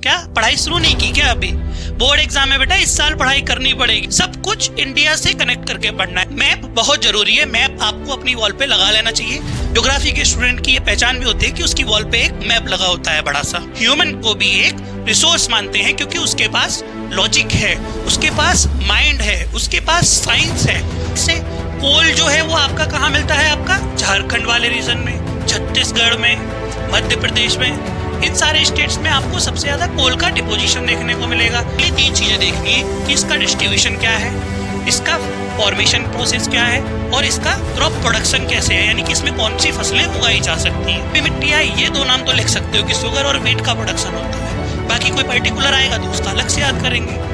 क्या पढ़ाई शुरू नहीं की क्या? अभी बोर्ड एग्जाम है बेटा, इस साल पढ़ाई करनी पड़ेगी। सब कुछ इंडिया से कनेक्ट करके पढ़ना है। मैप बहुत जरूरी है, मैप आपको अपनी वॉल पे लगा लेना चाहिए। ज्योग्राफी के स्टूडेंट की ये पहचान भी होती है कि उसकी वॉल पे एक मैप लगा होता है बड़ा सा। ह्यूमन को भी एक रिसोर्स मानते हैं क्योंकि उसके पास लॉजिक है, उसके पास माइंड है, उसके पास साइंस है। इससे कोल जो है वो आपका कहाँ मिलता है? आपका झारखंड वाले रीजन में, छत्तीसगढ़ में, मध्य प्रदेश में, इन सारे स्टेट्स में आपको सबसे ज्यादा कोल का डिपोजिशन देखने को मिलेगा। ये तीन चीजें देखनी है कि इसका डिस्ट्रीब्यूशन क्या है, इसका फॉर्मेशन प्रोसेस क्या है और इसका क्रॉप प्रोडक्शन कैसे है, यानी कि इसमें कौन सी फसलें उगाई जा सकती हैं। मिट्टियाँ, ये दो नाम तो लिख सकते हो कि शुगर और व्हीट का प्रोडक्शन होता है। बाकी कोई पर्टिकुलर आएगा तो उसका अलग से याद करेंगे।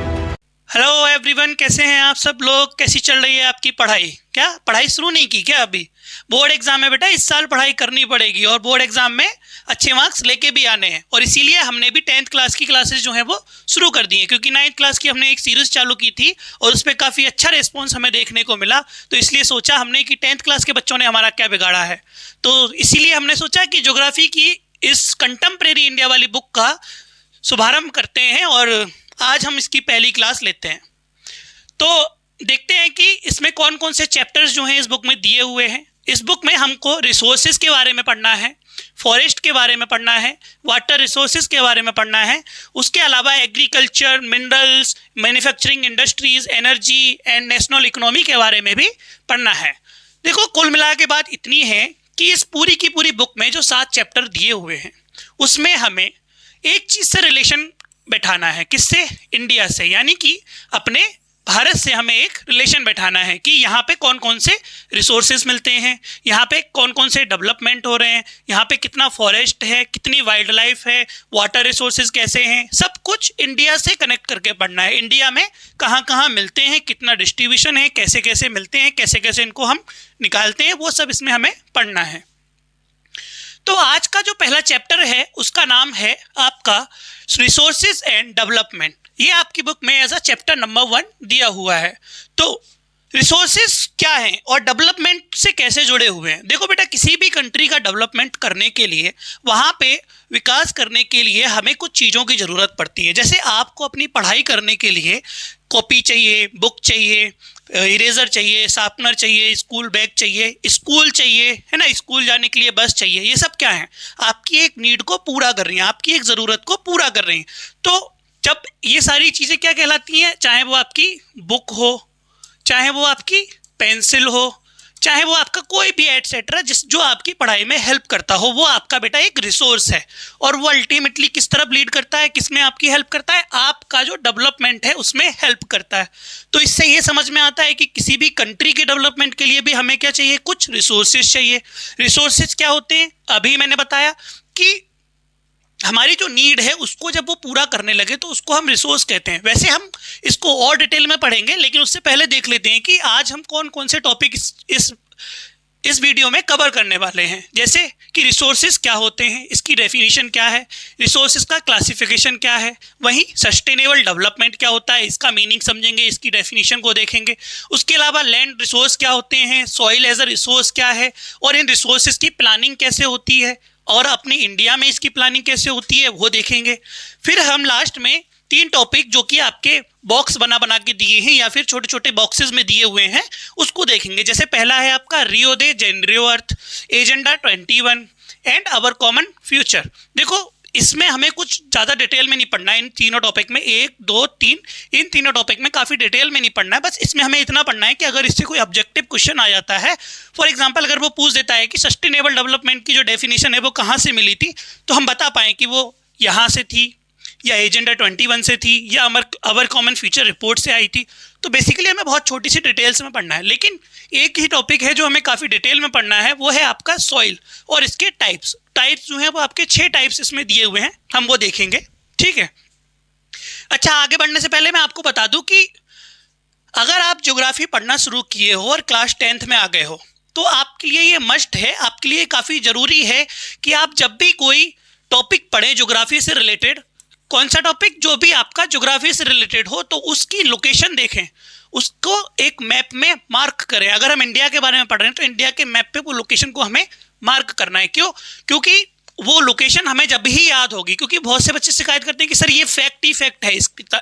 हेलो एवरीवन, कैसे हैं आप सब लोग? कैसी चल रही है आपकी पढ़ाई? क्या पढ़ाई शुरू नहीं की क्या? अभी बोर्ड एग्जाम है बेटा, इस साल पढ़ाई करनी पड़ेगी और बोर्ड एग्जाम में अच्छे मार्क्स लेके भी आने हैं। और इसीलिए हमने भी 10th क्लास की क्लासेस जो है वो शुरू कर दी है, क्योंकि 9th क्लास की हमने एक सीरीज चालू की थी और उस पर काफ़ी अच्छा रिस्पॉन्स हमें देखने को मिला। तो इसलिए सोचा हमने कि 10th क्लास के बच्चों ने हमारा क्या बिगाड़ा है। तो इसीलिए हमने सोचा कि ज्योग्राफी की इस कंटेम्प्रेरी इंडिया वाली बुक का शुभारंभ करते हैं और आज हम इसकी पहली क्लास लेते हैं। तो देखते हैं कि इसमें कौन कौन से चैप्टर्स जो हैं इस बुक में दिए हुए हैं। इस बुक में हमको रिसोर्सेज के बारे में पढ़ना है, फॉरेस्ट के बारे में पढ़ना है, वाटर रिसोर्सेज के बारे में पढ़ना है, उसके अलावा agriculture, minerals, manufacturing industries, energy and national economy के बारे में भी पढ़ना है। देखो, कुल मिला के बात इतनी है कि इस पूरी की पूरी बुक में जो 7 चैप्टर दिए हुए हैं उसमें हमें एक चीज़ से रिलेशन बैठाना है। किससे? इंडिया से, यानी कि अपने भारत से हमें एक रिलेशन बैठाना है कि यहाँ पे कौन कौन से रिसोर्सेज मिलते हैं, यहाँ पे कौन कौन से डेवलपमेंट हो रहे हैं, यहाँ पे कितना फॉरेस्ट है, कितनी वाइल्ड लाइफ है, वाटर रिसोर्सेज कैसे हैं, सब कुछ इंडिया से कनेक्ट करके पढ़ना है। इंडिया में कहाँ कहाँ मिलते हैं, कितना डिस्ट्रीब्यूशन है, कैसे कैसे मिलते हैं, कैसे कैसे इनको हम निकालते हैं, वो सब इसमें हमें पढ़ना है। तो आज का जो पहला चैप्टर है उसका नाम है आपका रिसोर्सेज एंड डेवलपमेंट। ये आपकी बुक में एज अ चैप्टर नंबर 1 दिया हुआ है। तो रिसोर्सेज क्या हैं और डेवलपमेंट से कैसे जुड़े हुए हैं? देखो बेटा, किसी भी कंट्री का डेवलपमेंट करने के लिए, वहाँ पे विकास करने के लिए हमें कुछ चीज़ों की ज़रूरत पड़ती है। जैसे आपको अपनी पढ़ाई करने के लिए कॉपी चाहिए, बुक चाहिए, इरेजर चाहिए, शार्पनर चाहिए, स्कूल बैग चाहिए, स्कूल चाहिए, है ना, स्कूल जाने के लिए बस चाहिए। ये सब क्या है? आपकी एक नीड को पूरा कर रही हैं, आपकी एक ज़रूरत को पूरा कर रही हैं। तो जब ये सारी चीज़ें क्या कहलाती हैं? चाहे वो आपकी बुक हो, चाहे वो आपकी पेंसिल हो, चाहे वो आपका कोई भी एटसेट्रा जो आपकी पढ़ाई में हेल्प करता हो, वो आपका बेटा एक रिसोर्स है। और वो अल्टीमेटली किस तरफ लीड करता है, किस में आपकी हेल्प करता है? आपका जो डेवलपमेंट है उसमें हेल्प करता है। तो इससे ये समझ में आता है कि किसी भी कंट्री के डेवलपमेंट के लिए भी हमें क्या चाहिए? कुछ रिसोर्सेज चाहिए। रिसोर्सेज क्या होते हैं? अभी मैंने बताया कि हमारी जो नीड है उसको जब वो पूरा करने लगे तो उसको हम रिसोर्स कहते हैं। वैसे हम इसको और डिटेल में पढ़ेंगे, लेकिन उससे पहले देख लेते हैं कि आज हम कौन कौन से टॉपिक इस वीडियो में कवर करने वाले हैं। जैसे कि रिसोर्सेज क्या होते हैं, इसकी डेफिनेशन क्या है, रिसोर्सेज का क्लासिफिकेशन क्या है, वहीं सस्टेनेबल डेवलपमेंट क्या होता है, इसका मीनिंग समझेंगे, इसकी डेफिनेशन को देखेंगे। उसके अलावा लैंड रिसोर्स क्या होते हैं, सॉइल एज अ रिसोर्स क्या है, और इन रिसोर्सेज की प्लानिंग कैसे होती है, और अपनी इंडिया में इसकी प्लानिंग कैसे होती है वो देखेंगे। फिर हम लास्ट में 3 टॉपिक जो कि आपके बॉक्स बना बना के दिए हैं या फिर छोटे छोटे बॉक्सेस में दिए हुए हैं उसको देखेंगे। जैसे पहला है आपका Rio de Janeiro earth, agenda 21 and our common future. देखो, इसमें हमें कुछ ज़्यादा डिटेल में नहीं पढ़ना है इन तीनों टॉपिक में, 1, 2, 3, इन तीनों टॉपिक में काफ़ी डिटेल में नहीं पढ़ना है। बस इसमें हमें इतना पढ़ना है कि अगर इससे कोई ऑब्जेक्टिव क्वेश्चन आ जाता है, फॉर एग्जांपल अगर वो पूछ देता है कि सस्टेनेबल डेवलपमेंट की जो डेफिनेशन है वो कहाँ से मिली थी, तो हम बता पाएँ कि वो यहाँ से थी या एजेंडा 21 से थी या आवर कॉमन फ्यूचर रिपोर्ट से आई थी। तो बेसिकली हमें बहुत छोटी सी डिटेल्स में पढ़ना है, लेकिन एक ही टॉपिक है जो हमें काफ़ी डिटेल में पढ़ना है, वो है आपका सॉइल और इसके टाइप्स जो हैं वो आपके 6 टाइप्स इसमें दिए हुए हैं, हम वो देखेंगे। ठीक है। अच्छा, आगे बढ़ने से पहले मैं आपको बता दूं कि अगर आप ज्योग्राफी पढ़ना शुरू किए हो और क्लास 10th में आ गए हो तो आपके लिए ये मस्ट है, आपके लिए काफ़ी ज़रूरी है कि आप जब भी कोई टॉपिक पढ़ें ज्योग्राफी से रिलेटेड, कौन सा टॉपिक जो भी आपका ज्योग्राफी से रिलेटेड हो, तो उसकी लोकेशन देखें, उसको एक मैप में मार्क करें। अगर हम इंडिया के बारे में पढ़ रहे हैं तो इंडिया के मैप पे वो लोकेशन को हमें मार्क करना है। क्यों? क्योंकि वो लोकेशन हमें जब ही याद होगी, क्योंकि बहुत से बच्चे शिकायत करते हैं कि सर ये फैक्ट ही फैक्ट है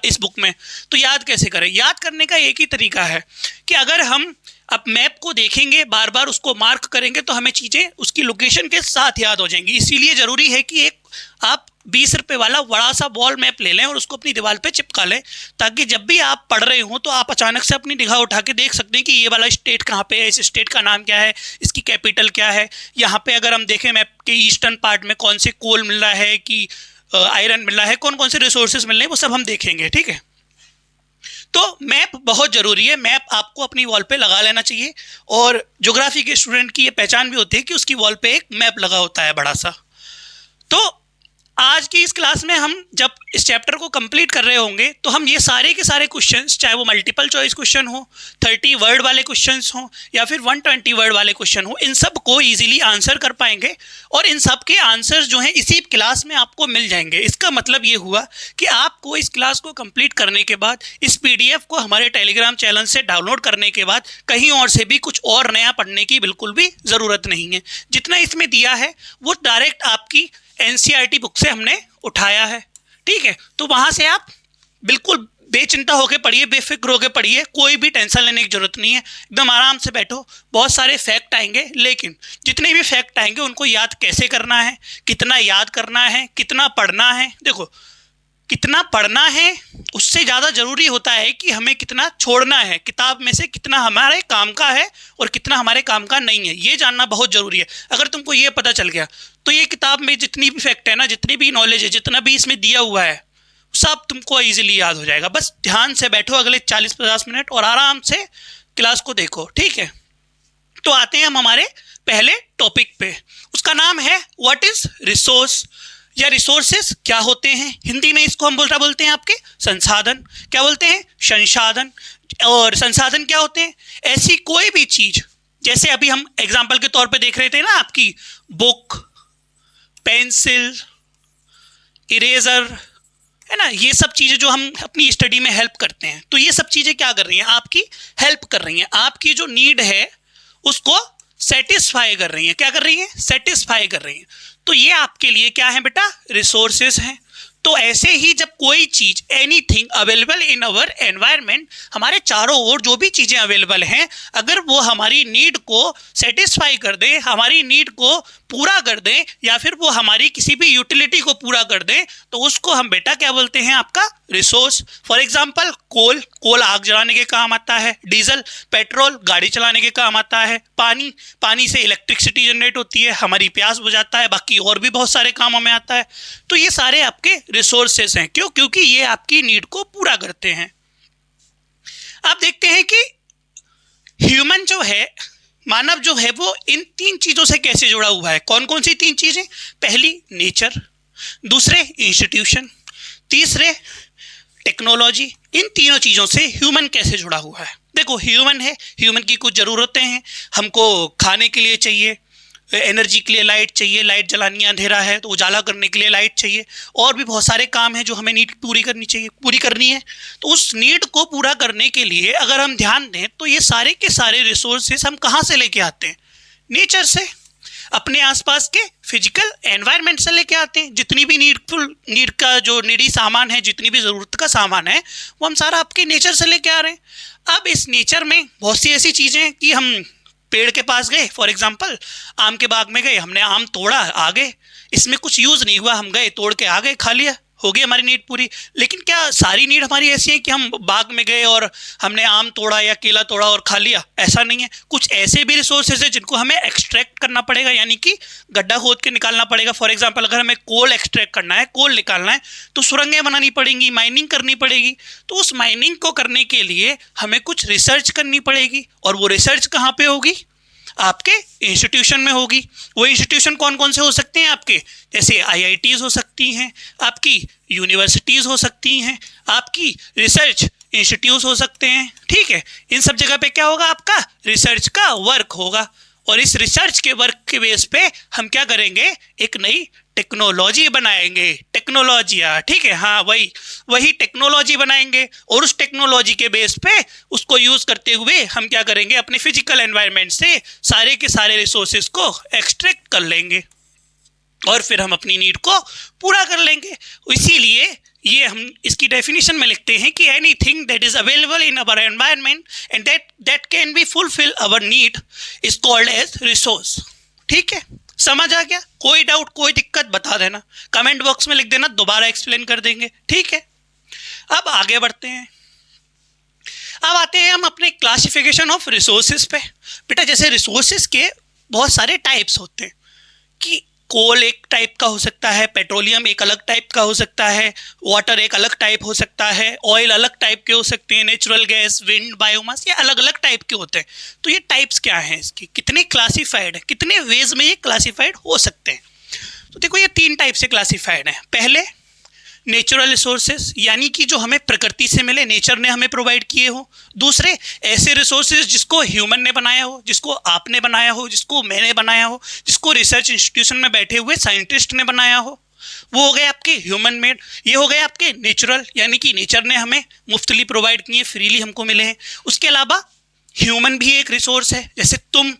इस बुक में, तो याद कैसे करें। याद करने का एक ही तरीका है कि अगर हम अब मैप को देखेंगे, बार बार उसको मार्क करेंगे, तो हमें चीज़ें उसकी लोकेशन के साथ याद हो जाएंगी। इसीलिए ज़रूरी है कि एक आप 20 रुपये वाला बड़ा सा वॉल मैप ले लें और उसको अपनी दीवार पे चिपका लें, ताकि जब भी आप पढ़ रहे हो तो आप अचानक से अपनी निगाह उठा के देख सकते हैं कि ये वाला स्टेट कहाँ पे है, इस स्टेट का नाम क्या है, इसकी कैपिटल क्या है। यहाँ पे अगर हम देखें मैप के ईस्टर्न पार्ट में कौन से कोल मिल रहा है कि आयरन मिल रहा है, कौन कौन से रिसोर्सेज मिल रहे हैं, वो सब हम देखेंगे। ठीक है, तो मैप बहुत ज़रूरी है। मैप आपको अपनी वॉल पे लगा लेना चाहिए, और ज्योग्राफी के स्टूडेंट की ये पहचान भी होती है कि उसकी वॉल पे एक मैप लगा होता है बड़ा सा। तो आज की इस क्लास में हम जब इस चैप्टर को कंप्लीट कर रहे होंगे तो हम ये सारे के सारे क्वेश्चंस, चाहे वो मल्टीपल चॉइस क्वेश्चन हो, 30 वर्ड वाले क्वेश्चंस हो या फिर 120 वर्ड वाले क्वेश्चन हो, इन सब को इजीली आंसर कर पाएंगे, और इन सब के आंसर्स जो हैं इसी क्लास में आपको मिल जाएंगे। इसका मतलब ये हुआ कि आपको इस क्लास को कंप्लीट करने के बाद इस PDF को हमारे टेलीग्राम चैनल से डाउनलोड करने के बाद कहीं और से भी कुछ और नया पढ़ने की बिल्कुल भी ज़रूरत नहीं है। जितना इसमें दिया है वो डायरेक्ट आपकी NCERT बुक से हमने उठाया है। ठीक है, तो वहाँ से आप बिल्कुल बेचिंता होकर पढ़िए, बेफिक्र होकर पढ़िए, कोई भी टेंशन लेने की जरूरत नहीं है, एकदम आराम से बैठो। बहुत सारे फैक्ट आएंगे, लेकिन जितने भी फैक्ट आएंगे उनको याद कैसे करना है, कितना याद करना है, कितना पढ़ना है। देखो, कितना पढ़ना है उससे ज़्यादा ज़रूरी होता है कि हमें कितना छोड़ना है किताब में से, कितना हमारे काम का है और कितना हमारे काम का नहीं है, ये जानना बहुत ज़रूरी है। अगर तुमको ये पता चल गया तो ये किताब में जितनी भी फैक्ट है ना, जितनी भी नॉलेज है, जितना भी इसमें दिया हुआ है, सब तुमको इजीली याद हो जाएगा। बस ध्यान से बैठो अगले 40-50 मिनट और आराम से क्लास को देखो। ठीक है, तो आते हैं हम हमारे पहले टॉपिक पे। उसका नाम है व्हाट इज रिसोर्स या रिसोर्सेस क्या होते हैं। हिंदी में इसको हम बोलते हैं आपके संसाधन। क्या बोलते हैं? संसाधन। और संसाधन क्या होते हैं? ऐसी कोई भी चीज, जैसे अभी हम एग्जाम्पल के तौर पे देख रहे थे ना, आपकी बुक, पेंसिल, इरेजर, है ना, ये सब चीज़ें जो हम अपनी स्टडी में हेल्प करते हैं, तो ये सब चीज़ें क्या कर रही हैं? आपकी हेल्प कर रही हैं, आपकी जो नीड है उसको सेटिस्फाई कर रही हैं। क्या कर रही हैं? सेटिस्फाई कर रही हैं। तो ये आपके लिए क्या है बेटा? रिसोर्सेज हैं। तो ऐसे ही जब कोई चीज, anything available in our environment, हमारे चारों ओर जो भी चीजें अवेलेबल हैं, अगर वो हमारी नीड को सेटिस्फाई कर दे, हमारी नीड को पूरा कर दें, या फिर वो हमारी किसी भी यूटिलिटी को पूरा कर दें, तो उसको हम बेटा क्या बोलते हैं? आपका रिसोर्स। फॉर एग्जाम्पल कोल आग जलाने के काम आता है, डीजल पेट्रोल गाड़ी चलाने के काम आता है, पानी से इलेक्ट्रिसिटी जनरेट होती है, हमारी प्यास बुझाता है, बाकी और भी बहुत सारे कामों में आता है। तो ये सारे आपके रिसोर्सेस हैं। क्यों? क्योंकि ये आपकी नीड को पूरा करते हैं। आप देखते हैं कि ह्यूमन जो है, मानव जो है, वो इन 3 चीजों से कैसे जुड़ा हुआ है। कौन कौन सी 3 चीजें? पहली नेचर, दूसरे इंस्टीट्यूशन, तीसरे टेक्नोलॉजी। इन तीनों चीज़ों से ह्यूमन कैसे जुड़ा हुआ है। देखो, ह्यूमन है, ह्यूमन की कुछ ज़रूरतें हैं। हमको खाने के लिए चाहिए, एनर्जी के लिए लाइट चाहिए, लाइट जलानी, अंधेरा है तो उजाला करने के लिए लाइट चाहिए, और भी बहुत सारे काम हैं जो हमें नीड पूरी करनी है। तो उस नीड को पूरा करने के लिए अगर हम ध्यान दें तो ये सारे के सारे रिसोर्सेस हम कहाँ से लेके आते हैं? नेचर से, अपने आसपास के फिजिकल एनवायरनमेंट से लेके आते हैं। जितनी भी नीड का जो नीडी सामान है, जितनी भी ज़रूरत का सामान है, वो हम सारा आपके नेचर से लेके आ रहे हैं। अब इस नेचर में बहुत सी ऐसी चीज़ें हैं कि हम पेड़ के पास गए, फॉर एग्जांपल आम के बाग में गए, हमने आम तोड़ा, आ गए, इसमें कुछ यूज़ नहीं हुआ, हम गए, तोड़ के आ गए, खा लिया, हो गई हमारी नीड पूरी। लेकिन क्या सारी नीड हमारी ऐसी है कि हम बाग में गए और हमने आम तोड़ा या केला तोड़ा और खा लिया? ऐसा नहीं है। कुछ ऐसे भी रिसोर्सेज है जिनको हमें एक्सट्रैक्ट करना पड़ेगा, यानी कि गड्ढा खोद के निकालना पड़ेगा। फॉर एग्जांपल अगर हमें कोल एक्सट्रैक्ट करना है, कोल निकालना है, तो सुरंगें बनानी पड़ेंगी, माइनिंग करनी पड़ेगी। तो उस माइनिंग को करने के लिए हमें कुछ रिसर्च करनी पड़ेगी, और वो रिसर्च कहाँ पे होगी? आपके इंस्टीट्यूशन में होगी। वो इंस्टीट्यूशन कौन कौन से हो सकते हैं आपके? जैसे IITs हो सकती हैं, आपकी यूनिवर्सिटीज़ हो सकती हैं, आपकी रिसर्च इंस्टीट्यूट हो सकते हैं। ठीक है, इन सब जगह पे क्या होगा? आपका रिसर्च का वर्क होगा, और इस रिसर्च के वर्क के बेस पे हम क्या करेंगे? एक नई टेक्नोलॉजी बनाएंगे। टेक्नोलॉजिया, ठीक है, हाँ, वही टेक्नोलॉजी बनाएंगे, और उस टेक्नोलॉजी के बेस पे उसको यूज़ करते हुए हम क्या करेंगे? अपने फिजिकल एनवायरनमेंट से सारे के सारे रिसोर्सेज को एक्सट्रैक्ट कर लेंगे। और फिर हम अपनी नीड को पूरा कर लेंगे। इसीलिए ये हम इसकी डेफिनेशन में लिखते हैं कि anything that is available in our environment and that can be fulfil our need is called as resource. ठीक है, समझ आ गया? कोई डाउट, कोई दिक्कत बता देना, कमेंट बॉक्स में लिख देना, दोबारा एक्सप्लेन कर देंगे। ठीक है, अब आगे बढ़ते हैं। अब आते हैं हम अपने क्लासिफिकेशन ऑफ रिसोर्सेज पे। बेटा जैसे रिसोर्सेज के बहुत सारे टाइप्स होते हैं कि कोल एक टाइप का हो सकता है, पेट्रोलियम एक अलग टाइप का हो सकता है, वाटर एक अलग टाइप हो सकता है, ऑयल अलग टाइप के हो सकते हैं, नेचुरल गैस, विंड, बायोमास, ये अलग अलग टाइप के होते हैं। तो ये टाइप्स क्या हैं इसकी, कितने क्लासिफाइड है, कितने वेज में ये क्लासिफाइड हो सकते हैं? तो देखो ये 3 टाइप से क्लासिफाइड है। पहले नेचुरल रिसोर्सेज, यानी कि जो हमें प्रकृति से मिले, नेचर ने हमें प्रोवाइड किए हो। दूसरे ऐसे रिसोर्सेज जिसको ह्यूमन ने बनाया हो, जिसको आपने बनाया हो, जिसको मैंने बनाया हो, जिसको रिसर्च इंस्टीट्यूशन में बैठे हुए साइंटिस्ट ने बनाया हो, वो हो गए आपके ह्यूमन मेड। ये हो गए आपके नेचुरल, यानी कि नेचर ने हमें मुफ्तली प्रोवाइड किए, फ्रीली हमको मिले हैं। उसके अलावा ह्यूमन भी एक रिसोर्स है, जैसे तुम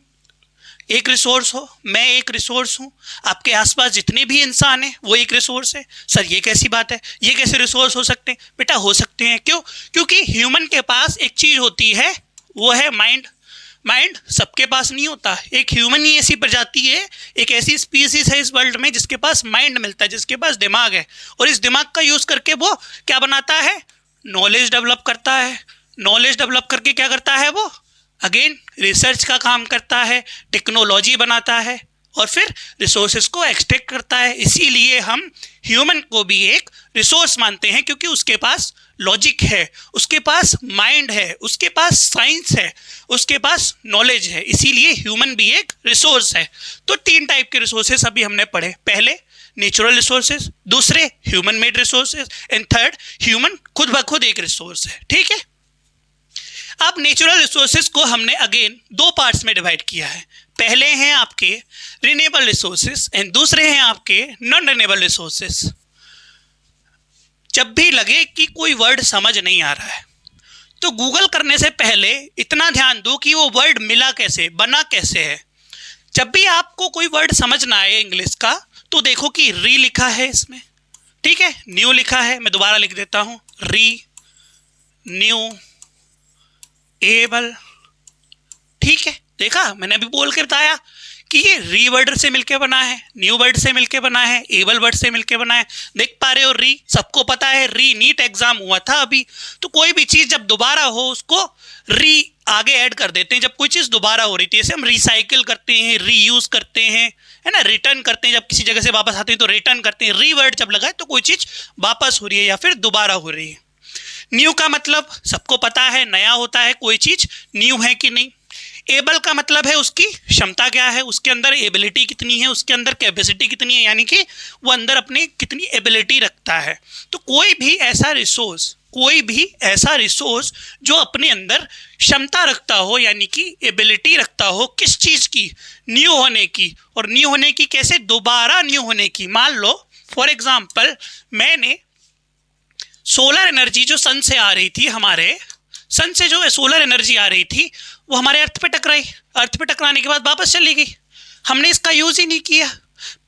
एक रिसोर्स हो, मैं एक रिसोर्स हूँ, आपके आसपास जितने भी इंसान हैं वो एक रिसोर्स है। सर ये कैसी बात है, ये कैसे रिसोर्स हो सकते हैं? बेटा हो सकते हैं। क्यों? क्योंकि ह्यूमन के पास एक चीज़ होती है, वो है माइंड। माइंड सबके पास नहीं होता। एक ह्यूमन ही ऐसी प्रजाति है, एक ऐसी स्पीसीज है इस वर्ल्ड में जिसके पास माइंड मिलता है, जिसके पास दिमाग है, और इस दिमाग का यूज़ करके वो क्या बनाता है? नॉलेज डेवलप करता है। नॉलेज डेवलप करके क्या करता है वो? अगेन रिसर्च का काम करता है, टेक्नोलॉजी बनाता है, और फिर रिसोर्सेज को एक्सट्रैक्ट करता है। इसीलिए हम ह्यूमन को भी एक रिसोर्स मानते हैं, क्योंकि उसके पास लॉजिक है, उसके पास माइंड है, उसके पास साइंस है, उसके पास नॉलेज है। इसीलिए ह्यूमन भी एक रिसोर्स है। तो 3 टाइप के रिसोर्सेज अभी हमने पढ़े। पहले नेचुरल रिसोर्सेज, दूसरे human made resources, and third human खुद ब खुद एक रिसोर्स है। ठीक है, अब नेचुरल रिसोर्सेज को हमने अगेन 2 पार्ट्स में डिवाइड किया है। पहले हैं आपके रिन्यूएबल रिसोर्सेज एंड दूसरे हैं आपके नॉन रिन्यूएबल रिसोर्सेज। जब भी लगे कि कोई वर्ड समझ नहीं आ रहा है तो गूगल करने से पहले इतना ध्यान दो कि वो वर्ड मिला कैसे, बना कैसे है। जब भी आपको कोई वर्ड समझ ना आए इंग्लिश का, तो देखो कि री लिखा है इसमें, ठीक है, न्यू लिखा है, मैं दोबारा लिख देता हूँ, री, न्यू, एबल। ठीक है, देखा मैंने अभी बोल के बताया कि ये री वर्ड से मिलके बना है, न्यू वर्ड से मिलके बना है, एबल वर्ड से मिलके बना है। देख पा रहे हो, री सबको पता है, री नीट एग्जाम हुआ था अभी। तो कोई भी चीज जब दोबारा हो उसको री आगे ऐड कर देते हैं। जब कोई चीज दोबारा हो रही थी, जैसे हम रिसाइकिल करते हैं, रीयूज करते हैं, है ना, रिटर्न करते हैं, जब किसी जगह से वापस आते हैं तो रिटर्न करते हैं। री वर्ड जब लगा है तो कोई चीज वापस हो रही है या फिर दोबारा हो रही है। न्यू का मतलब सबको पता है, नया होता है, कोई चीज न्यू है कि नहीं। एबल का मतलब है उसकी क्षमता क्या है, उसके अंदर एबिलिटी कितनी है, उसके अंदर कैपेसिटी कितनी है, यानी कि वो अंदर अपनी कितनी एबिलिटी रखता है। तो कोई भी ऐसा रिसोर्स जो अपने अंदर क्षमता रखता हो, यानी कि एबिलिटी रखता हो, किस चीज की? न्यू होने की। और न्यू होने की कैसे? दोबारा न्यू होने की। मान लो फॉर एग्जाम्पल मैंने सोलर एनर्जी जो सन से आ रही थी, हमारे सन से जो सोलर एनर्जी आ रही थी वो हमारे अर्थ पे टकराई, अर्थ पे टकराने के बाद वापस चली गई, हमने इसका यूज ही नहीं किया।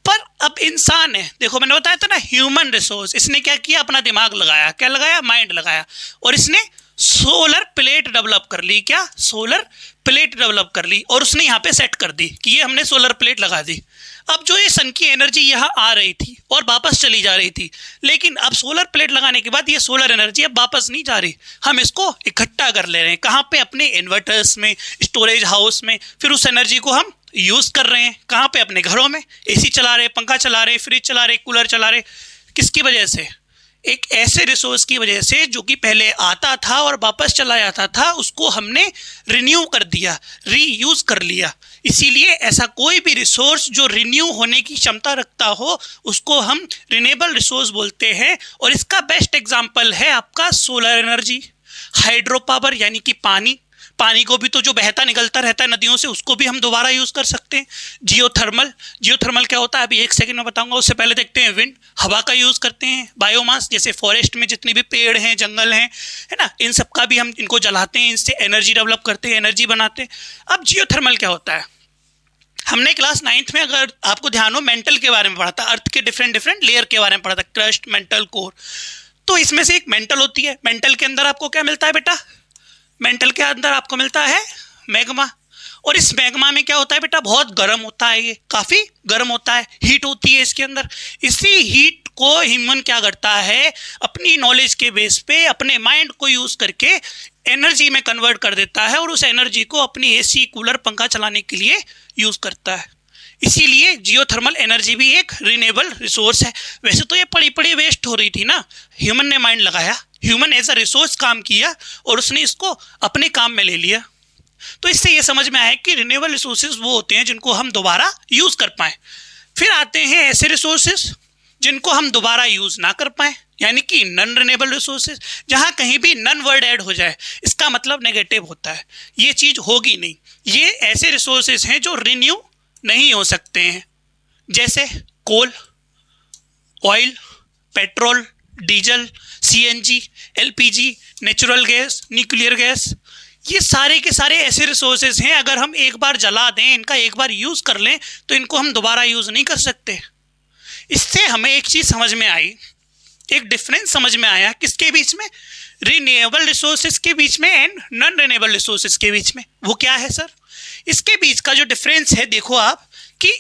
पर अब इंसान है, देखो मैंने बताया था ना, ह्यूमन रिसोर्स, इसने क्या किया? अपना दिमाग लगाया, क्या लगाया? माइंड लगाया, और इसने सोलर प्लेट डेवलप कर ली। क्या? सोलर प्लेट डेवलप कर ली, और उसने यहाँ पे सेट कर दी कि ये हमने सोलर प्लेट लगा दी। अब जो ये सन की एनर्जी यहाँ आ रही थी और वापस चली जा रही थी, लेकिन अब सोलर प्लेट लगाने के बाद ये सोलर एनर्जी अब वापस नहीं जा रही, हम इसको इकट्ठा कर ले रहे हैं। कहाँ पे? अपने इन्वर्टर्स में, स्टोरेज हाउस में। फिर उस एनर्जी को हम यूज कर रहे हैं कहाँ पे? अपने घरों में। एसी चला रहे, पंखा चला रहे, फ्रिज चला रहे, कूलर चला रहे। किसकी वजह से? एक ऐसे रिसोर्स की वजह से जो कि पहले आता था और वापस चला जाता था, उसको हमने रिन्यू कर दिया, रीयूज कर लिया। इसीलिए ऐसा कोई भी रिसोर्स जो रिन्यू होने की क्षमता रखता हो उसको हम रिन्यूएबल रिसोर्स बोलते हैं। और इसका बेस्ट एग्जांपल है आपका सोलर एनर्जी, हाइड्रो पावर, यानी कि पानी। पानी को भी तो जो बहता निकलता रहता है नदियों से, उसको भी हम दोबारा यूज कर सकते हैं। जियोथर्मल, जियोथर्मल क्या होता है अभी 1 सेकंड में बताऊंगा, उससे पहले देखते हैं विंड, हवा का यूज करते हैं। बायोमास, जैसे फॉरेस्ट में जितने भी पेड़ हैं, जंगल हैं, है ना, इन सब का भी हम इनको जलाते हैं, इनसे एनर्जी डेवलप करते हैं, एनर्जी बनाते हैं। अब जियोथर्मल क्या होता है? हमने क्लास 9th में, अगर आपको ध्यान हो, मेंटल के बारे में पढ़ा था, अर्थ के डिफरेंट डिफरेंट लेयर के बारे में पढ़ा था, क्रस्ट, मेंटल, कोर। तो इसमें से एक मेंटल होती है। मेंटल के अंदर आपको क्या मिलता है बेटा? मेंटल के अंदर आपको मिलता है मैग्मा। और इस मैग्मा में क्या होता है बेटा? बहुत गर्म होता है, ये काफ़ी गर्म होता है, हीट होती है इसके अंदर। इसी हीट को ह्यूमन क्या करता है, अपनी नॉलेज के बेस पे अपने माइंड को यूज़ करके एनर्जी में कन्वर्ट कर देता है और उस एनर्जी को अपनी एसी, कूलर, पंखा चलाने के लिए यूज़ करता है। इसीलिए जियोथर्मल एनर्जी भी एक रिन्यूएबल रिसोर्स है। वैसे तो ये पड़ी पड़ी वेस्ट हो रही थी ना, ह्यूमन ने माइंड लगाया, ह्यूमन एज अ रिसोर्स काम किया और उसने इसको अपने काम में ले लिया। तो इससे ये समझ में आया कि रिन्यूएबल रिसोर्सेज वो होते हैं जिनको हम दोबारा यूज़ कर पाएँ। फिर आते हैं ऐसे रिसोर्सेज जिनको हम दोबारा यूज़ ना कर पाएँ, यानी कि नॉन रिन्यूएबल रिसोर्सेज। जहाँ कहीं भी नॉन वर्ड ऐड हो जाए इसका मतलब नेगेटिव होता है, ये चीज़ होगी नहीं। ये ऐसे रिसोर्सेज हैं जो रिन्यू नहीं हो सकते हैं, जैसे coal, oil, petrol, diesel, CNG, LPG, natural gas, nuclear gas. ये सारे के सारे ऐसे रिसोर्सेज हैं, अगर हम एक बार जला दें, इनका एक बार यूज़ कर लें, तो इनको हम दोबारा यूज़ नहीं कर सकते। इससे हमें एक चीज़ समझ में आई, एक डिफरेंस समझ में आया, किसके बीच में? रिन्यूएबल रिसोर्सेज के बीच में एंड नॉन रिन्यूएबल रिसोर्सेज के बीच में। वो क्या है सर? इसके बीच का जो डिफरेंस है, देखो आप, कि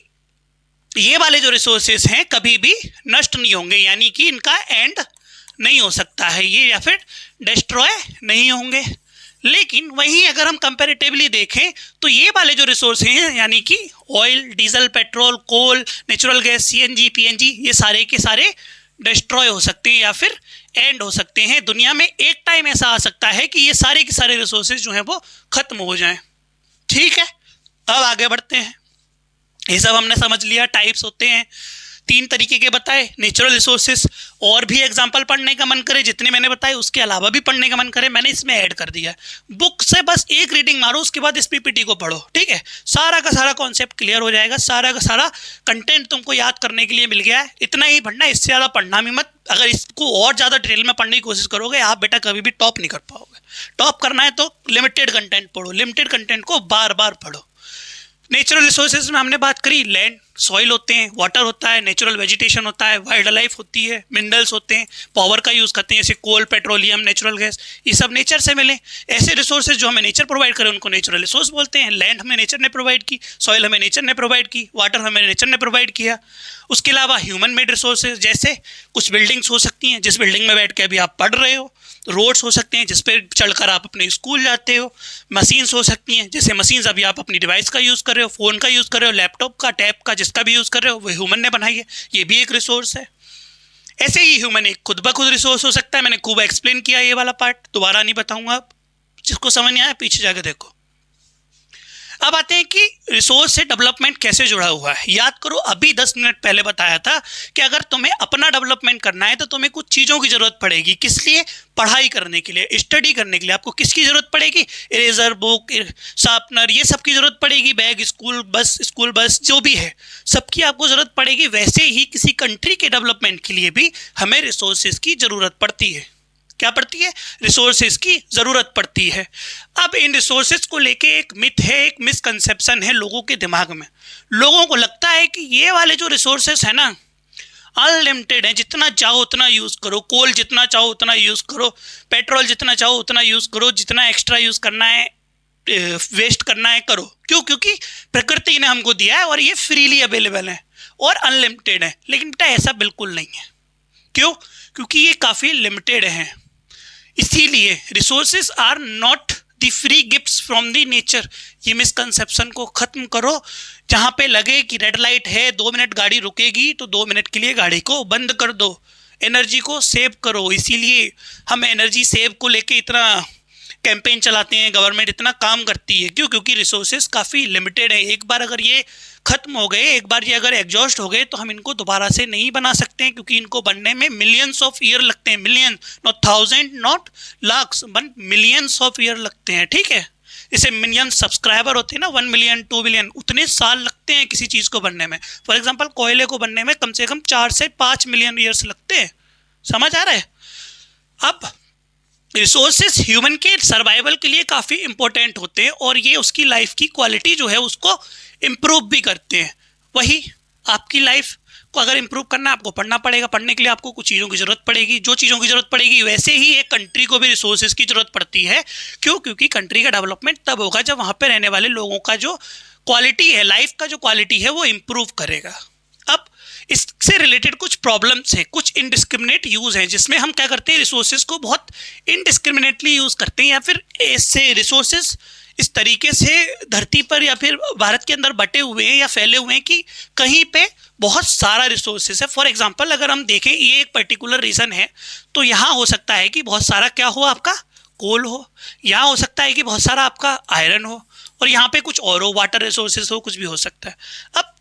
ये वाले जो रिसोर्सेज हैं कभी भी नष्ट नहीं होंगे, यानी कि इनका एंड नहीं हो सकता है ये, या फिर डिस्ट्रॉय नहीं होंगे। लेकिन वहीं अगर हम कंपैरेटिवली देखें तो ये वाले जो रिसोर्स हैं, यानी कि ऑयल, डीजल, पेट्रोल, कोल, नेचुरल गैस, सीएनजी, पीएनजी, ये सारे के सारे डिस्ट्रॉय हो सकते हैं या फिर एंड हो सकते हैं। दुनिया में एक टाइम ऐसा आ सकता है कि ये सारे के सारे रिसोर्सेज जो हैं वो खत्म हो जाएं। ठीक है, अब आगे बढ़ते हैं। ये सब हमने समझ लिया, टाइप्स होते हैं, 3 तरीके के बताए नेचुरल रिसोर्सेज। और भी एग्जांपल पढ़ने का मन करे, जितने मैंने बताए उसके अलावा भी पढ़ने का मन करे, मैंने इसमें ऐड कर दिया है। बुक से बस एक रीडिंग मारो, उसके बाद इस पीपीटी को पढ़ो, ठीक है? सारा का सारा कॉन्सेप्ट क्लियर हो जाएगा, सारा का सारा कंटेंट तुमको याद करने के लिए मिल गया है। इतना ही पढ़ना, इससे ज़्यादा पढ़ना भी मत। अगर इसको और ज़्यादा डिटेल में पढ़ने की कोशिश करोगे, आप बेटा कभी भी टॉप नहीं कर पाओगे। टॉप करना है तो लिमिटेड कंटेंट पढ़ो, लिमिटेड कंटेंट को बार बार पढ़ो। नेचुरल रिसोर्सेज में हमने बात करी, लैंड, सॉइल होते हैं, वाटर होता है, नेचुरल वेजिटेशन होता है, वाइल्ड लाइफ होती है, मिनरल्स होते हैं, पावर का यूज़ करते हैं जैसे कोल, पेट्रोलियम, नेचुरल गैस, ये सब नेचर से मिले। ऐसे रिसोर्सेज जो हमें नेचर प्रोवाइड करे उनको नेचुरल रिसोर्स बोलते हैं। लैंड हमें नेचर ने प्रोवाइड की, सॉइल हमें नेचर ने प्रोवाइड की, वाटर हमें नेचर ने प्रोवाइड किया। उसके अलावा ह्यूमन मेड रिसोर्सेज, जैसे कुछ बिल्डिंग्स हो सकती हैं जिस बिल्डिंग में बैठ के अभी आप पढ़ रहे हो, रोड्स हो सकते हैं जिस पे चढ़कर आप अपने स्कूल जाते हो, मशीन्स हो सकती हैं जैसे मशीन्स अभी आप अपनी डिवाइस का यूज़ कर रहे हो, फ़ोन का यूज़ कर रहे हो, लैपटॉप का, टैब का, जिसका भी यूज़ कर रहे हो, वो ह्यूमन ने बनाई है, ये भी एक रिसोर्स है। ऐसे ही ह्यूमन एक खुद ब खुद रिसोर्स हो सकता है। मैंने खूब एक्सप्लेन किया ये वाला पार्ट, दोबारा नहीं बताऊंगा। अब जिसको समझ नहीं आया पीछे जाकर देखो। अब आते हैं कि रिसोर्स से डेवलपमेंट कैसे जुड़ा हुआ है। याद करो, अभी 10 मिनट पहले बताया था कि अगर तुम्हें अपना डेवलपमेंट करना है तो तुम्हें कुछ चीज़ों की ज़रूरत पड़ेगी। किस लिए? पढ़ाई करने के लिए, स्टडी करने के लिए। आपको किसकी ज़रूरत पड़ेगी? इरेजर, बुक, शार्पनर, ये सब की ज़रूरत पड़ेगी। बैग, स्कूल बस जो भी है सबकी आपको ज़रूरत पड़ेगी। वैसे ही किसी कंट्री के डेवलपमेंट के लिए भी हमें रिसोर्सेज की ज़रूरत पड़ती है। क्या पड़ती है? रिसोर्सेज की ज़रूरत पड़ती है। अब इन रिसोर्सेज को लेके एक मिथ है, एक मिसकंसेप्शन है लोगों के दिमाग में। लोगों को लगता है कि ये वाले जो रिसोर्सेज है ना, अनलिमिटेड है, जितना चाहो उतना यूज़ करो। कोल जितना चाहो उतना यूज़ करो, पेट्रोल जितना चाहो उतना यूज़ करो, जितना एक्स्ट्रा यूज़ करना है, वेस्ट करना है, करो। क्यों? क्योंकि प्रकृति ने हमको दिया है और ये फ्रीली अवेलेबल है और अनलिमिटेड है। लेकिन बेटा ऐसा बिल्कुल नहीं है। क्यों? क्योंकि ये काफ़ी लिमिटेड हैं। इसीलिए resources are not the free gifts from the nature. ये मिसकंसेप्शन को ख़त्म करो। जहाँ पे लगे कि रेड लाइट है, 2 मिनट गाड़ी रुकेगी तो 2 मिनट के लिए गाड़ी को बंद कर दो। एनर्जी को सेव करो। इसीलिए हम एनर्जी सेव को लेके इतना कैंपेन चलाते हैं, गवर्नमेंट इतना काम करती है। क्यों? क्योंकि रिसोर्सेज काफ़ी लिमिटेड है। एक बार अगर ये ख़त्म हो गए, एक बार ये अगर एग्जॉस्ट हो गए तो हम इनको दोबारा से नहीं बना सकते हैं, क्योंकि इनको बनने में मिलियंस ऑफ ईयर लगते हैं। Million, not thousand, not lakhs, but millions of year लगते हैं। ठीक है? जैसे मिलियन सब्सक्राइबर होते हैं ना, 1 मिलियन, 2 मिलियन, उतने साल लगते हैं किसी चीज़ को बनने में। फॉर एग्जाम्पल कोयले को बनने में कम से कम 4 से 5 मिलियन ईयर्स लगते हैं। समझ आ रहा है? अब रिसोर्सेस ह्यूमन के सर्वाइवल के लिए काफ़ी इंपॉर्टेंट होते हैं और ये उसकी लाइफ की क्वालिटी जो है उसको इम्प्रूव भी करते हैं। वही आपकी लाइफ को अगर इम्प्रूव करना है आपको पढ़ना पड़ेगा, पढ़ने के लिए आपको कुछ चीज़ों की ज़रूरत पड़ेगी, जो चीज़ों की ज़रूरत पड़ेगी वैसे ही एक कंट्री को भी रिसोर्सेज की ज़रूरत पड़ती है। क्यों? क्योंकि कंट्री का डेवलपमेंट तब होगा जब वहाँ पर रहने वाले लोगों का जो क्वालिटी है, लाइफ का जो क्वालिटी है वो इम्प्रूव करेगा। अब इससे रिलेटेड कुछ प्रॉब्लम्स हैं, कुछ इनडिस्क्रिमिनेट यूज़ हैं जिसमें हम क्या करते हैं, रिसोर्सेज को बहुत इनडिस्क्रिमिनेटली यूज़ करते हैं, या फिर ऐसे रिसोर्सेज इस तरीके से धरती पर या फिर भारत के अंदर बटे हुए हैं या फैले हुए हैं कि कहीं पे बहुत सारा रिसोर्सेज है। फॉर एग्जांपल अगर हम देखें ये एक पर्टिकुलर रीज़न है, तो यहाँ हो सकता है कि बहुत सारा क्या हो, आपका कोल हो, यहाँ हो सकता है कि बहुत सारा आपका आयरन हो, और यहाँ पे कुछ और हो, वाटर रिसोर्सेज हो, कुछ भी हो सकता है। अब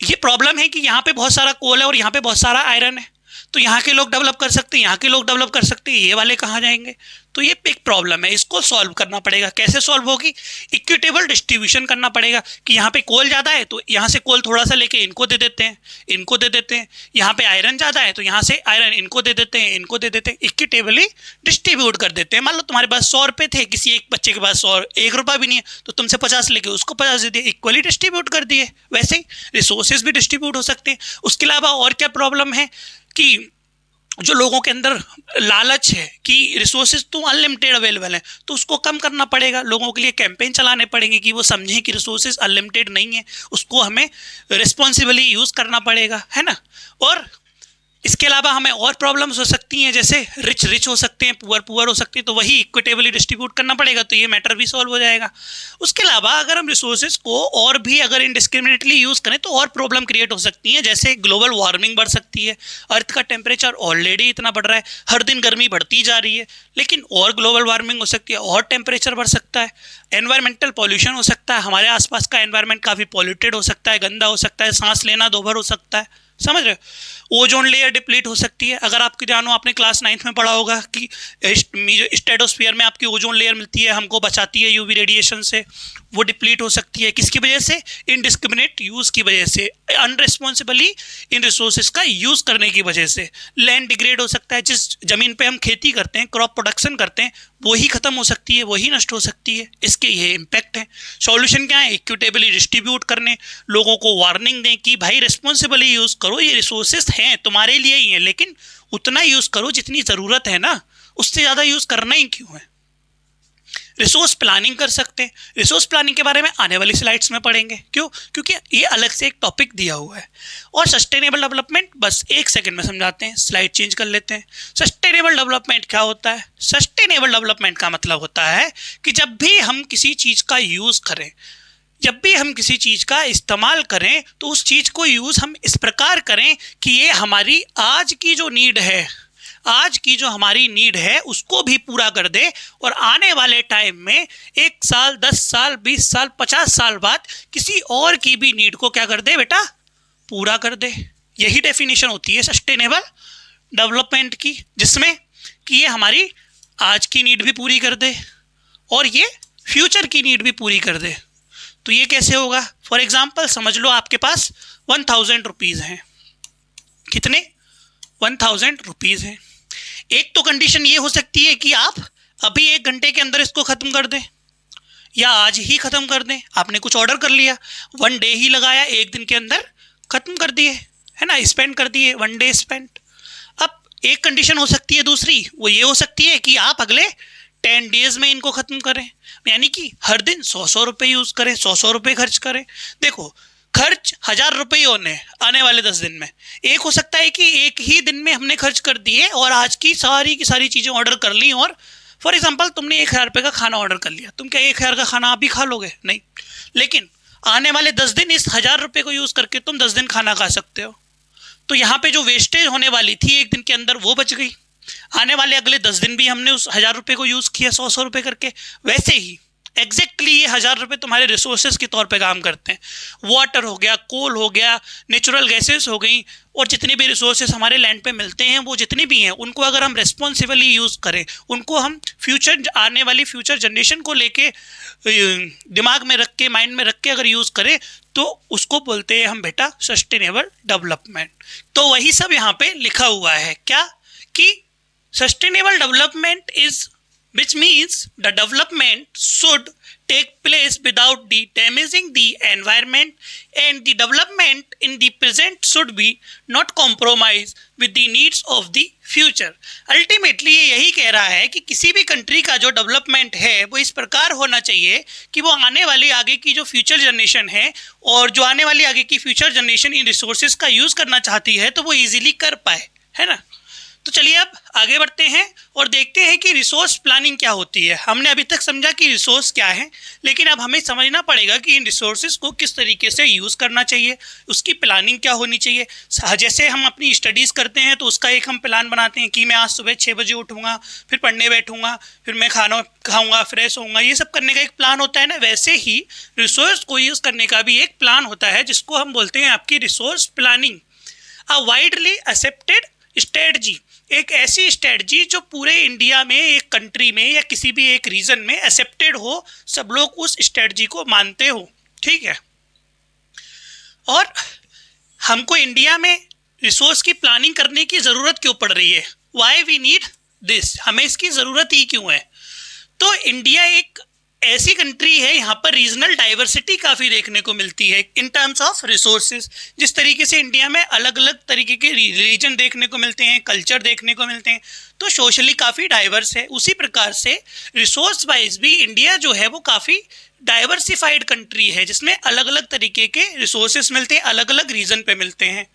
ये प्रॉब्लम है कि यहाँ पे बहुत सारा कोल है और यहाँ पे बहुत सारा आयरन है, तो यहाँ के लोग डेवलप कर सकते हैं, यहाँ के लोग डेवलप कर सकते हैं, ये वाले कहाँ जाएंगे? तो ये एक प्रॉब्लम है, इसको सॉल्व करना पड़ेगा। कैसे सॉल्व होगी? इक्विटेबल डिस्ट्रीब्यूशन करना पड़ेगा कि यहाँ पे कोल ज़्यादा है तो यहाँ से कोल थोड़ा सा लेके इनको दे देते हैं, इनको दे देते हैं, यहाँ पे आयरन ज़्यादा है तो यहाँ से आयरन इनको दे देते हैं, इनको दे देते हैं, इक्विटेबली डिस्ट्रीब्यूट कर देते हैं। मान लो तुम्हारे पास 100 रुपये थे, किसी एक बच्चे के पास 1 रुपया भी नहीं है, तो तुमसे 50 लेके उसको 50 दे दिए, इक्वली डिस्ट्रीब्यूट कर दिए। वैसे ही रिसोर्सेज भी डिस्ट्रीब्यूट हो सकते हैं। उसके अलावा और क्या प्रॉब्लम है कि जो लोगों के अंदर लालच है कि रिसोर्सेज तो अनलिमिटेड अवेलेबल है, तो उसको कम करना पड़ेगा। लोगों के लिए कैंपेन चलाने पड़ेंगे कि वो समझें कि रिसोर्सेज अनलिमिटेड नहीं है, उसको हमें रिस्पॉन्सिबली यूज़ करना पड़ेगा, है ना। और इसके अलावा हमें और प्रॉब्लम्स हो सकती हैं, जैसे रिच हो सकते हैं, पुअर हो सकते हैं, तो वही इक्विटेबली डिस्ट्रीब्यूट करना पड़ेगा, तो ये मैटर भी सॉल्व हो जाएगा। उसके अलावा अगर हम रिसोर्सेज को और भी अगर इनडिस्क्रिमिनेटली यूज़ करें तो और प्रॉब्लम क्रिएट हो सकती हैं, जैसे ग्लोबल वार्मिंग बढ़ सकती है। अर्थ का टेम्परेचर ऑलरेडी इतना बढ़ रहा है, हर दिन गर्मी बढ़ती जा रही है, लेकिन और ग्लोबल वार्मिंग हो सकती है, और टेम्परेचर बढ़ सकता है। एनवायरमेंटल पॉल्यूशन हो सकता है, हमारे आसपास का एनवायरमेंट काफ़ी पॉल्यूटेड हो सकता है, गंदा हो सकता है, सांस लेना दोभर हो सकता है, समझ रहे हो। ओजोन लेयर डिप्लीट हो सकती है। अगर आपके जानो आपने क्लास 9th में पढ़ा होगा कि स्ट्रेटोस्फीयर में आपकी ओजोन लेयर मिलती है, हमको बचाती है यूवी रेडिएशन से, वो डिप्लीट हो सकती है। किसकी वजह से? इनडिस्क्रिमिनेट यूज़ की वजह से, अनरिस्पॉन्सिबली इन रिसोर्सेज का यूज़ करने की वजह से। लैंड डिग्रेड हो सकता है, जिस ज़मीन पे हम खेती करते हैं, क्रॉप प्रोडक्शन करते हैं, वही ख़त्म हो सकती है, वही नष्ट हो सकती है। इसके ये इम्पैक्ट है। सॉल्यूशन क्या है? इक्विटेबली डिस्ट्रीब्यूट करने, लोगों को वार्निंग दें कि भाई रिस्पॉन्सिबली यूज़ करो, ये रिसोर्सेज हैं तुम्हारे लिए ही हैं, लेकिन उतना यूज़ करो जितनी ज़रूरत है ना, उससे ज़्यादा यूज़ करना ही क्यों है। रिसोर्स प्लानिंग कर सकते हैं। रिसोर्स प्लानिंग के बारे में आने वाली स्लाइड्स में पढ़ेंगे। क्यों? क्योंकि ये अलग से एक टॉपिक दिया हुआ है। और सस्टेनेबल डेवलपमेंट बस 1 सेकंड में समझाते हैं, स्लाइड चेंज कर लेते हैं। सस्टेनेबल डेवलपमेंट क्या होता है? सस्टेनेबल डेवलपमेंट का मतलब होता है कि जब भी हम किसी चीज़ का यूज़ करें, जब भी हम किसी चीज़ का इस्तेमाल करें, तो उस चीज़ को यूज़ हम इस प्रकार करें कि ये हमारी आज की जो नीड है, आज की जो हमारी नीड है उसको भी पूरा कर दे, और आने वाले टाइम में 1 साल, 10 साल, 20 साल, 50 साल बाद किसी और की भी नीड को क्या कर दे बेटा? पूरा कर दे। यही डेफिनेशन होती है सस्टेनेबल डेवलपमेंट की, जिसमें कि ये हमारी आज की नीड भी पूरी कर दे और ये फ्यूचर की नीड भी पूरी कर दे। तो ये कैसे होगा? फॉर एग्जाम्पल समझ लो आपके पास 1000 रुपीज़ हैं। कितने? 1000 रुपीज़ हैं। एक तो कंडीशन ये हो सकती है कि आप अभी 1 घंटे के अंदर इसको ख़त्म कर दें, या आज ही ख़त्म कर दें। आपने कुछ ऑर्डर कर लिया, 1 डे ही लगाया, 1 दिन के अंदर ख़त्म कर दिए, है ना, स्पेंड कर दिए, 1 डे स्पेंड। अब एक कंडीशन हो सकती है दूसरी, वो ये हो सकती है कि आप अगले 10 डेज़ में इनको ख़त्म करें, यानी कि हर दिन 100 रुपये यूज़ करें, 100 रुपये खर्च करें। देखो, खर्च 1000 रुपये होने आने वाले 10 दिन में। एक हो सकता है कि एक ही दिन में हमने खर्च कर दिए और आज की सारी चीज़ें ऑर्डर कर ली, और फॉर एग्जांपल तुमने 1000 रुपये का खाना ऑर्डर कर लिया। तुम क्या 1000 का खाना आप भी खा लोगे? नहीं। लेकिन आने वाले 10 दिन इस 1000 रुपये को यूज़ करके तुम 10 दिन खाना खा सकते हो। तो यहाँ पे जो वेस्टेज होने वाली थी 1 दिन के अंदर, वो बच गई। आने वाले अगले 10 दिन भी हमने उस 1000 रुपये को यूज़ किया 100 रुपये करके। वैसे ही एग्जैक्टली ये 1000 रुपये तुम्हारे रिसोर्सेज के तौर पे काम करते हैं। वाटर हो गया, कोल हो गया, नेचुरल गैसेस हो गई, और जितने भी रिसोर्सेज हमारे लैंड पे मिलते हैं, वो जितने भी हैं, उनको अगर हम रिस्पॉन्सिबली यूज़ करें, उनको हम आने वाली फ्यूचर जनरेशन को लेके दिमाग में रख के, माइंड में रख के अगर यूज़ करें, तो उसको बोलते हैं हम बेटा सस्टेनेबल डेवलपमेंट। तो वही सब यहाँ पे लिखा हुआ है क्या? कि sustainable development is which means the development should take place without damaging the environment, and the development in the present should be not compromise with the needs of the future. Ultimately ये यही कह रहा है कि किसी भी country का जो डेवलपमेंट है वो इस प्रकार होना चाहिए कि वो आने वाली आगे की जो फ्यूचर जनरेशन है और जो आने वाली आगे की फ्यूचर जनरेशन इन रिसोर्सेज का यूज़ करना चाहती है तो वो ईजिली कर पाए, है ना। तो चलिए अब आगे बढ़ते हैं और देखते हैं कि रिसोर्स प्लानिंग क्या होती है। हमने अभी तक समझा कि रिसोर्स क्या है, लेकिन अब हमें समझना पड़ेगा कि इन रिसोर्सेज को किस तरीके से यूज़ करना चाहिए, उसकी प्लानिंग क्या होनी चाहिए। जैसे हम अपनी स्टडीज़ करते हैं तो उसका एक हम प्लान बनाते हैं कि मैं आज सुबह 6 बजे उठूँगा, फिर पढ़ने बैठूँगा, फिर मैं खाना खाऊँगा, फ्रेश होऊंगा, ये सब करने का एक प्लान होता है ना। वैसे ही रिसोर्स को यूज़ करने का भी एक प्लान होता है जिसको हम बोलते हैं आपकी resource planning. A widely accepted strategy, एक ऐसी स्ट्रेटजी जो पूरे इंडिया में, एक कंट्री में या किसी भी एक रीजन में एक्सेप्टेड हो, सब लोग उस स्ट्रेटजी को मानते हो, ठीक है। और हमको इंडिया में रिसोर्स की प्लानिंग करने की ज़रूरत क्यों पड़ रही है, वाई वी नीड दिस, हमें इसकी ज़रूरत ही क्यों है। तो इंडिया एक ऐसी कंट्री है, यहाँ पर रीजनल डाइवर्सिटी काफ़ी देखने को मिलती है इन टर्म्स ऑफ रिसोर्सेज। जिस तरीके से इंडिया में अलग अलग तरीके के रीजन देखने को मिलते हैं, कल्चर देखने को मिलते हैं, तो सोशली काफ़ी डाइवर्स है। उसी प्रकार से रिसोर्स वाइज भी इंडिया जो है वो काफ़ी डाइवर्सिफाइड कंट्री है जिसमें अलग अलग तरीके के रिसोर्सेज मिलते हैं, अलग अलग रीजन पे मिलते हैं।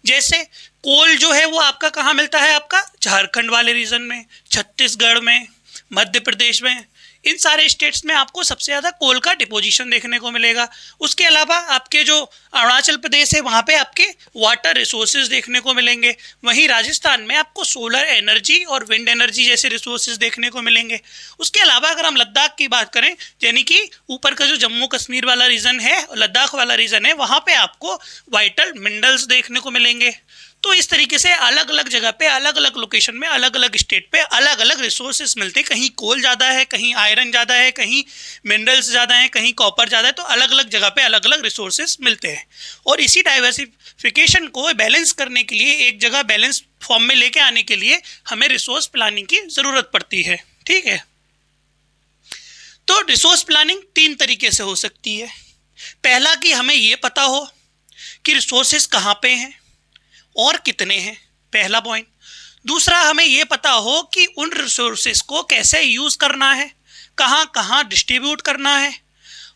जैसे कोल जो है वो आपका कहाँ मिलता है, आपका झारखंड वाले रीजन में, छत्तीसगढ़ में, मध्य प्रदेश में, इन सारे स्टेट्स में आपको सबसे ज़्यादा कोल का डिपोजिशन देखने को मिलेगा। उसके अलावा आपके जो अरुणाचल प्रदेश है वहाँ पे आपके वाटर रिसोर्सेज देखने को मिलेंगे। वहीं राजस्थान में आपको सोलर एनर्जी और विंड एनर्जी जैसे रिसोर्सेज देखने को मिलेंगे। उसके अलावा अगर हम लद्दाख की बात करें, यानी कि ऊपर का जो जम्मू कश्मीर वाला रीजन है, लद्दाख वाला रीजन है, वहाँ पे आपको वाइटल मिनरल्स देखने को मिलेंगे। तो इस तरीके से अलग अलग जगह पे, अलग अलग लोकेशन में, अलग अलग स्टेट पे अलग अलग रिसोर्सेज मिलते हैं। कहीं कोल ज़्यादा है, कहीं आयरन ज़्यादा है, कहीं मिनरल्स ज़्यादा हैं, कहीं कॉपर ज़्यादा है। तो अलग अलग जगह पे अलग अलग रिसोर्सेज मिलते हैं और इसी डाइवर्सिफिकेशन को बैलेंस करने के लिए, एक जगह बैलेंस फॉर्म में लेके आने के लिए हमें रिसोर्स प्लानिंग की ज़रूरत पड़ती है, ठीक है। तो रिसोर्स प्लानिंग 3 तरीके से हो सकती है। पहला कि हमें ये पता हो कि रिसोर्सेज कहाँ पे हैं और कितने हैं, पहला पॉइंट। दूसरा, हमें ये पता हो कि उन रिसोर्सेज को कैसे यूज़ करना है, कहाँ कहाँ डिस्ट्रीब्यूट करना है।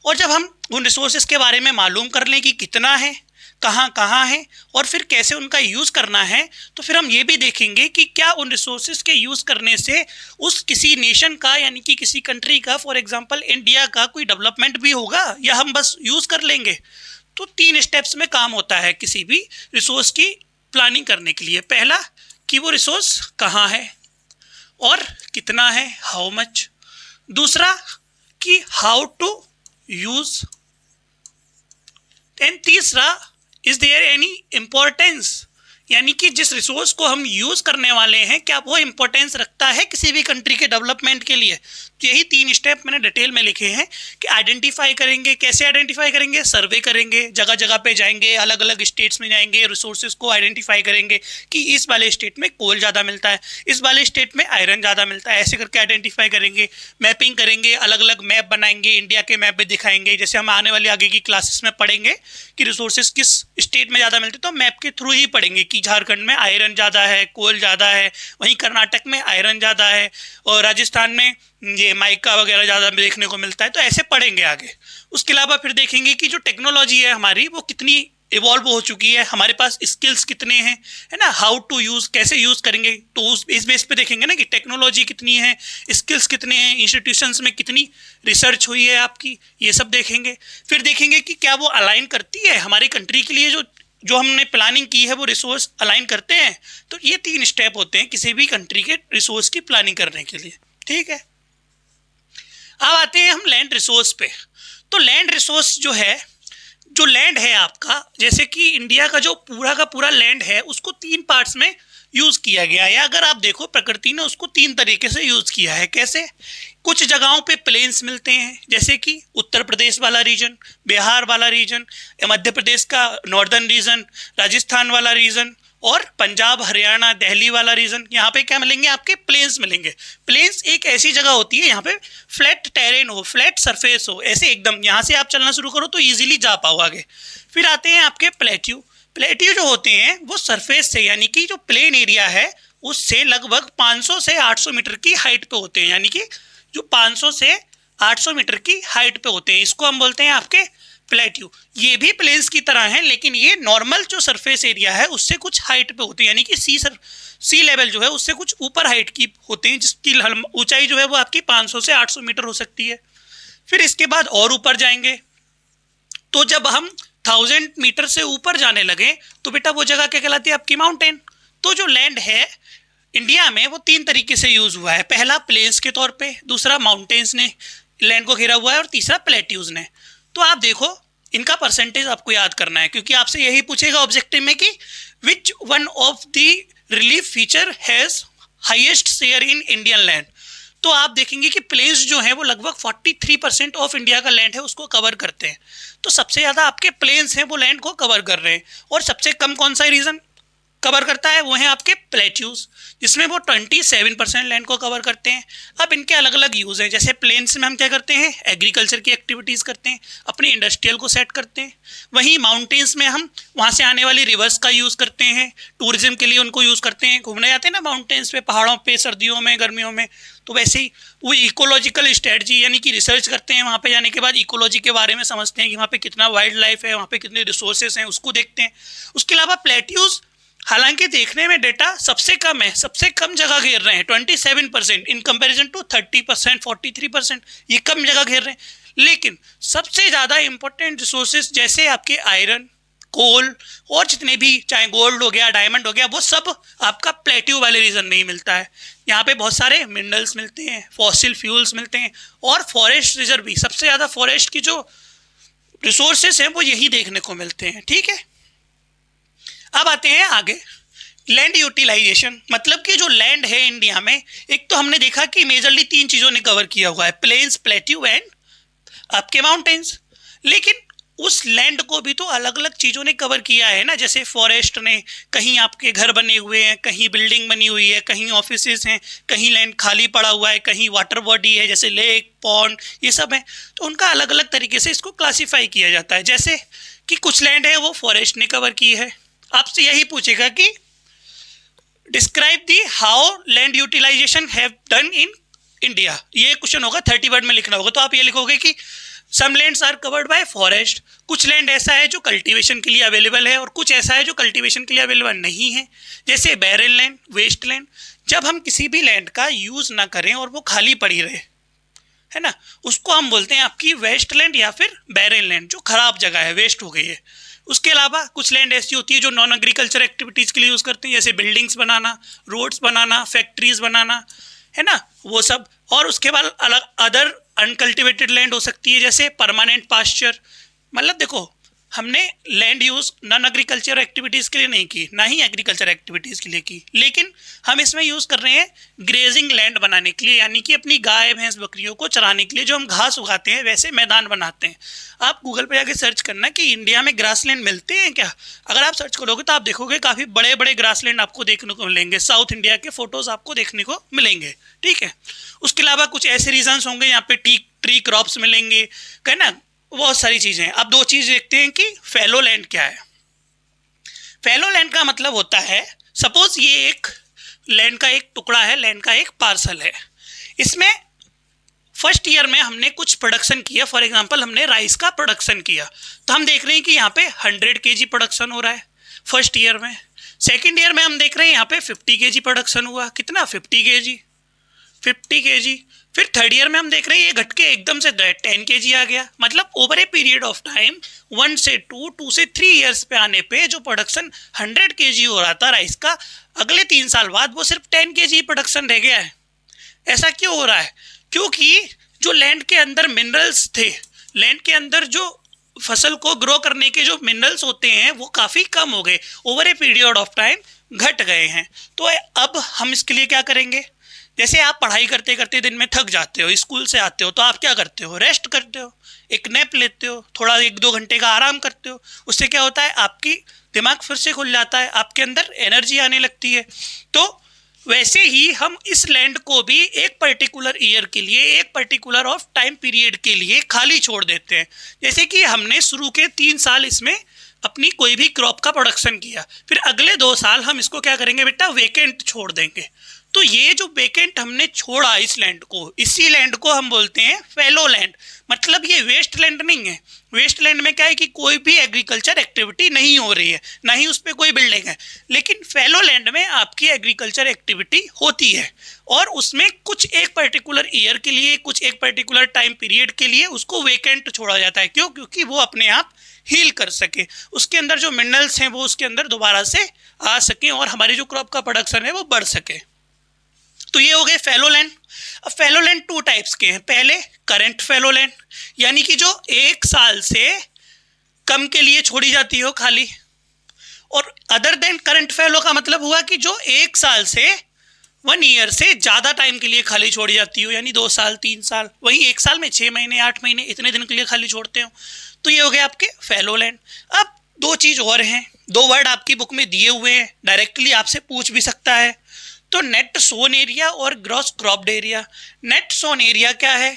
और जब हम उन रिसोर्सेज के बारे में मालूम कर लें कि कितना है, कहाँ कहाँ है और फिर कैसे उनका यूज़ करना है, तो फिर हम ये भी देखेंगे कि क्या उन रिसोर्सेज के यूज़ करने से उस किसी नेशन का, यानी कि किसी कंट्री का, फॉर एग्जांपल इंडिया का, कोई डेवलपमेंट भी होगा या हम बस यूज़ कर लेंगे। तो 3 स्टेप्स में काम होता है किसी भी रिसोर्स की प्लानिंग करने के लिए। पहला कि वो रिसोर्स कहाँ है और कितना है, हाउ मच। दूसरा कि हाउ टू यूज। एंड तीसरा, इज देयर एनी इम्पोर्टेंस, यानी कि जिस रिसोर्स को हम यूज़ करने वाले हैं क्या वो इम्पोर्टेंस रखता है किसी भी कंट्री के डेवलपमेंट के लिए। तो यही 3 स्टेप मैंने डिटेल में लिखे हैं कि आइडेंटिफाई करेंगे। कैसे आइडेंटिफाई करेंगे, सर्वे करेंगे, जगह जगह पे जाएंगे, अलग अलग स्टेट्स में जाएंगे, रिसोर्सेज को आइडेंटिफाई करेंगे कि इस वाले स्टेट में कोल ज़्यादा मिलता है, इस वाले स्टेट में आयरन ज़्यादा मिलता है, ऐसे करके आइडेंटिफाई करेंगे। मैपिंग करेंगे, अलग अलग मैप बनाएंगे, इंडिया के मैप भी दिखाएंगे। जैसे हम आने वाली आगे की क्लासेस में पढ़ेंगे कि रिसोर्सेज किस स्टेट में ज़्यादा मिलते हैं, तो मैप के थ्रू ही पढ़ेंगे कि झारखंड में आयरन ज़्यादा है, कोल ज़्यादा है, वहीं कर्नाटक में आयरन ज़्यादा है और राजस्थान में ये माइका वगैरह ज़्यादा देखने को मिलता है। तो ऐसे पढ़ेंगे आगे। उसके अलावा फिर देखेंगे कि जो टेक्नोलॉजी है हमारी वो कितनी इवॉल्व हो चुकी है, हमारे पास स्किल्स कितने हैं, है ना, हाउ टू यूज़, कैसे यूज़ करेंगे। तो इस बेस पे देखेंगे ना कि टेक्नोलॉजी कितनी है, स्किल्स कितने हैं, इंस्टीट्यूशंस में कितनी रिसर्च हुई है आपकी, ये सब देखेंगे। फिर देखेंगे कि क्या वो अलाइन करती है हमारी कंट्री के लिए, जो हमने प्लानिंग की है वो रिसोर्स अलाइन करते हैं। तो ये 3 स्टेप होते हैं किसी भी कंट्री के रिसोर्स की प्लानिंग करने के लिए, ठीक है। अब आते हैं हम लैंड रिसोर्स पे। तो लैंड रिसोर्स जो है, जो लैंड है आपका, जैसे कि इंडिया का जो पूरा का पूरा लैंड है उसको 3 पार्ट्स में यूज़ किया गया है। अगर आप देखो प्रकृति ने उसको 3 तरीके से यूज़ किया है। कैसे, कुछ जगहों पे प्लेन्स मिलते हैं, जैसे कि उत्तर प्रदेश वाला रीजन, बिहार वाला रीजन, मध्य प्रदेश का नॉर्दर्न रीजन, राजस्थान वाला रीजन और पंजाब, हरियाणा, दिल्ली वाला रीजन, यहाँ पे क्या मिलेंगे आपके प्लेन्स मिलेंगे। प्लेन्स एक ऐसी जगह होती है यहाँ पे फ्लैट टेरेन हो, फ्लैट सरफेस हो, ऐसे एकदम यहाँ से आप चलना शुरू करो तो इजीली जा पाओ आगे। फिर आते हैं आपके प्लेट्यू। प्लेट्यू जो होते हैं वो सरफेस से यानी कि जो प्लेन एरिया है उससे लगभग 500 से 800 मीटर की हाइट पे होते हैं, यानी कि जो 500 से 800 मीटर की हाइट पे होते हैं, इसको हम बोलते हैं आपके प्लेट्यू। ये भी प्लेन्स की तरह हैं लेकिन ये नॉर्मल जो सरफेस एरिया है उससे कुछ हाइट पे होते हैं, यानी कि सी लेवल जो है उससे कुछ ऊपर हाइट की होते हैं, जिसकी ऊंचाई जो है वो आपकी 500 से 800 मीटर हो सकती है। फिर इसके बाद और ऊपर जाएंगे तो जब हम 1000 मीटर से ऊपर जाने लगे तो बेटा वो जगह क्या कहलाती है आपकी माउंटेन। तो जो लैंड है इंडिया में वो 3 तरीके से यूज हुआ है, पहला प्लेन्स के तौर पे, दूसरा माउंटेन्स ने लैंड को घेरा हुआ है और तीसरा प्लेट्यूज ने। तो आप देखो इनका परसेंटेज आपको याद करना है क्योंकि आपसे यही पूछेगा ऑब्जेक्टिव में कि which one of the relief feature has highest share in Indian land. तो आप देखेंगे कि प्लेन्स जो हैं वो लगभग 43% ऑफ इंडिया का लैंड है उसको कवर करते हैं। तो सबसे ज़्यादा आपके प्लेन्स हैं वो लैंड को कवर कर रहे हैं, और सबसे कम कौन सा रीजन कवर करता है वो है आपके प्लेट्यूज, जिसमें वो 27% लैंड को कवर करते हैं। अब इनके अलग अलग यूज़ हैं, जैसे प्लेन्स में हम क्या करते हैं एग्रीकल्चर की एक्टिविटीज़ करते हैं, अपने इंडस्ट्रियल को सेट करते हैं। वहीं माउंटेन्स में हम वहाँ से आने वाली रिवर्स का यूज़ करते हैं, टूरिज्म के लिए उनको यूज़ करते हैं, घूमने जाते हैं ना माउंटेन्स पे, पहाड़ों पे, सर्दियों में, गर्मियों में। तो वैसे ही वो इकोलॉजिकल स्ट्रेटजी यानी कि रिसर्च करते हैं, वहाँ पे जाने के बाद इकोलॉजी के बारे में समझते हैं कि वहाँ पे कितना वाइल्ड लाइफ है, वहाँ पे कितने रिसोर्सेज हैं, उसको देखते हैं। उसके अलावा प्लेट्यूज हालांकि देखने में डेटा सबसे कम है, सबसे कम जगह घेर रहे हैं 27% इन कंपैरिजन टू 30%, 43%, ये कम जगह घेर रहे हैं। लेकिन सबसे ज़्यादा इंपॉर्टेंट रिसोर्सेज जैसे आपके आयरन, कोल और जितने भी चाहे गोल्ड हो गया, डायमंड हो गया, वो सब आपका प्लेट्यू वाले रीजन नहीं मिलता है। यहाँ पे बहुत सारे मिनरल्स मिलते हैं, फॉसिल फ्यूल्स मिलते हैं और फॉरेस्ट रिजर्व भी, सबसे ज़्यादा फॉरेस्ट की जो रिसोर्सेज हैं वो यही देखने को मिलते हैं। ठीक है, अब आते हैं आगे लैंड यूटिलाइजेशन, मतलब कि जो लैंड है इंडिया में, एक तो हमने देखा कि मेजरली 3 चीज़ों ने कवर किया हुआ है, प्लेन्स, प्लेट्यू एंड आपके माउंटेन्स। लेकिन उस लैंड को भी तो अलग अलग चीज़ों ने कवर किया है ना, जैसे फॉरेस्ट ने, कहीं आपके घर बने हुए हैं, कहीं बिल्डिंग बनी हुई है, कहीं ऑफिसेज हैं, कहीं लैंड खाली पड़ा हुआ है, कहीं वाटर बॉडी है जैसे लेक, पॉन्ड, ये सब है। तो उनका अलग अलग तरीके से इसको क्लासीफाई किया जाता है। जैसे कि कुछ लैंड है वो फॉरेस्ट ने कवर की है, आपसे यही पूछेगा कि describe the how land utilisation have done in India, ये क्वेश्चन होगा, 30 वर्ड में लिखना होगा। तो आप ये लिखोगे कि some lands are covered by forest, कुछ लैंड ऐसा है जो कल्टीवेशन के लिए अवेलेबल है और कुछ ऐसा है जो कल्टीवेशन के लिए अवेलेबल नहीं है, जैसे बैरन लैंड, वेस्ट लैंड। जब हम किसी भी लैंड का यूज़ ना करें और वो खाली पड़ी रहे, है ना, उसको हम बोलते हैं आपकी वेस्ट लैंड या फिर बैरन लैंड, जो खराब जगह है, वेस्ट हो गई है। उसके अलावा कुछ लैंड ऐसी होती है जो नॉन एग्रीकल्चर एक्टिविटीज़ के लिए यूज़ करते हैं, जैसे बिल्डिंग्स बनाना, रोड्स बनाना, फैक्ट्रीज बनाना, है ना, वो सब। और उसके बाद अलग अदर अनकल्टिवेटेड लैंड हो सकती है, जैसे परमानेंट पास्चर। मतलब देखो, हमने land use non agriculture activities के लिए नहीं की, ना ही एग्रीकल्चर एक्टिविटीज़ के लिए की, लेकिन हम इसमें यूज़ कर रहे हैं ग्रेजिंग लैंड बनाने के लिए, यानी कि अपनी गाय, भैंस, बकरियों को चराने के लिए जो हम घास उगाते हैं वैसे मैदान बनाते हैं। आप गूगल पे जाके सर्च करना कि इंडिया में ग्रास लैंड मिलते हैं क्या। अगर आप सर्च करोगे तो आप देखोगे काफ़ी बड़े बड़े ग्रास लैंड आपको देखने को मिलेंगे, साउथ इंडिया के फोटोज़ आपको देखने को मिलेंगे। ठीक है, उसके अलावा कुछ ऐसे रीजन्स होंगे यहाँ पे ट्री क्रॉप्स मिलेंगे, है ना, बहुत सारी चीज़ें हैं। अब 2 चीज़ देखते हैं कि फैलो लैंड क्या है। फैलो लैंड का मतलब होता है, सपोज ये एक लैंड का एक टुकड़ा है, लैंड का एक पार्सल है, इसमें फर्स्ट ईयर में हमने कुछ प्रोडक्शन किया, फॉर एग्जांपल हमने राइस का प्रोडक्शन किया, तो हम देख रहे हैं कि यहाँ पे 100 kg प्रोडक्शन हो रहा है फर्स्ट ईयर में। सेकेंड ईयर में हम देख रहे हैं यहाँ पे 50 kg प्रोडक्शन हुआ, कितना 50 kg। फिर थर्ड ईयर में हम देख रहे हैं ये घट के एकदम से 10 kg आ गया। मतलब over a period of time 1 से 2 से 3 ईयर्स पे आने पे जो प्रोडक्शन 100 kg हो रहा था राइस का, अगले 3 साल बाद वो सिर्फ 10 kg प्रोडक्शन रह गया है। ऐसा क्यों हो रहा है? क्योंकि जो लैंड के अंदर मिनरल्स थे, लैंड के अंदर जो फसल को ग्रो करने के जो मिनरल्स होते हैं वो काफ़ी कम हो गए, over a period of time घट गए हैं। तो अब हम इसके लिए क्या करेंगे? जैसे आप पढ़ाई करते करते दिन में थक जाते हो, स्कूल से आते हो तो आप क्या करते हो, रेस्ट करते हो, एक नैप लेते हो, थोड़ा 1-2 घंटे का आराम करते हो। उससे क्या होता है, आपकी दिमाग फिर से खुल जाता है, आपके अंदर एनर्जी आने लगती है। तो वैसे ही हम इस लैंड को भी एक पर्टिकुलर ईयर के लिए, एक पर्टिकुलर ऑफ टाइम पीरियड के लिए खाली छोड़ देते हैं। जैसे कि हमने शुरू के 3 साल इसमें अपनी कोई भी क्रॉप का प्रोडक्शन किया, फिर अगले 2 साल हम इसको क्या करेंगे बेटा, वेकेंट छोड़ देंगे। तो ये जो वेकेंट हमने छोड़ा इस लैंड को, इसी लैंड को हम बोलते हैं फैलो लैंड। मतलब ये वेस्ट लैंड नहीं है। वेस्ट लैंड में क्या है कि कोई भी एग्रीकल्चर एक्टिविटी नहीं हो रही है, ना ही उस पर कोई बिल्डिंग है। लेकिन फैलो लैंड में आपकी एग्रीकल्चर एक्टिविटी होती है, और उसमें कुछ एक पर्टिकुलर ईयर के लिए, कुछ एक पर्टिकुलर टाइम पीरियड के लिए उसको वेकेंट छोड़ा जाता है। क्यों? क्योंकि वो अपने आप हील कर सके, उसके अंदर जो मिनरल्स हैं वो उसके अंदर दोबारा से आ सकें, और हमारी जो क्रॉप का प्रोडक्शन है वो बढ़ सके। तो ये हो गए फैलो लैंड। अब फैलो लैंड 2 टाइप्स के हैं। पहले करंट फैलो लैंड, यानी कि जो 1 साल से कम के लिए छोड़ी जाती हो खाली, और अदर देन करंट फैलो का मतलब हुआ कि जो 1 साल से 1 ईयर से ज़्यादा टाइम के लिए खाली छोड़ी जाती हो, यानी 2 साल 3 साल, वहीं 1 साल में 6 महीने 8 महीने इतने दिन के लिए खाली छोड़ते हो। तो ये हो गए आपके फैलो लैंड। अब 2 चीज़ और हैं, 2 वर्ड आपकी बुक में दिए हुए हैं, डायरेक्टली आपसे पूछ भी सकता है। तो नेट सोन एरिया और gross cropped area. Net sown area क्या है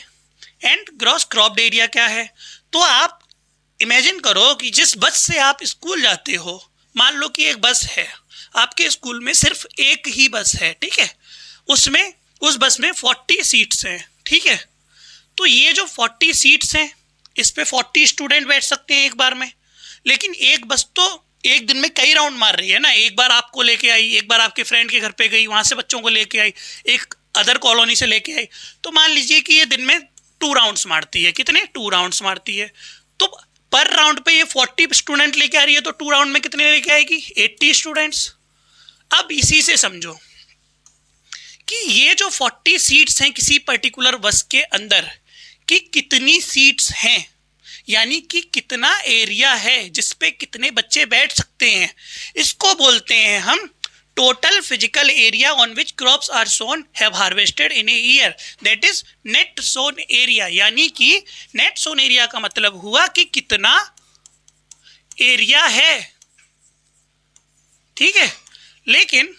एंड ग्रॉस क्रॉप्ड एरिया क्या है? तो आप इमेजिन करो कि जिस बस से आप स्कूल जाते हो, मान लो कि एक बस है, आपके स्कूल में सिर्फ एक ही बस है, ठीक है, उसमें उस बस में 40 सीट्स हैं, ठीक है। तो ये जो 40 सीट्स हैं, इस पे 40 स्टूडेंट बैठ सकते हैं एक बार में। लेकिन एक बस तो एक दिन में कई राउंड मार रही है ना, एक बार आपको लेके आई, एक बार आपके फ्रेंड के घर पे गई, वहाँ से बच्चों को लेके आई, एक अदर कॉलोनी से लेके आई। तो मान लीजिए कि ये दिन में 2 राउंड्स मारती है। कितने? 2 राउंड्स मारती है। तो पर राउंड पे ये 40 स्टूडेंट लेके आ रही है, तो 2 राउंड में कितने लेके आएगी? 80 स्टूडेंट्स। अब इसी से समझो कि ये जो 40 सीट्स हैं किसी पर्टिकुलर बस के अंदर, कि कितनी सीट्स हैं, यानी कि कितना एरिया है जिस पे कितने बच्चे बैठ सकते हैं, इसको बोलते हैं हम total physical area on which crops are sown have harvested in a year, that is net sown area. यानी कि नेट सोन एरिया का मतलब हुआ कि कितना एरिया है, ठीक है। लेकिन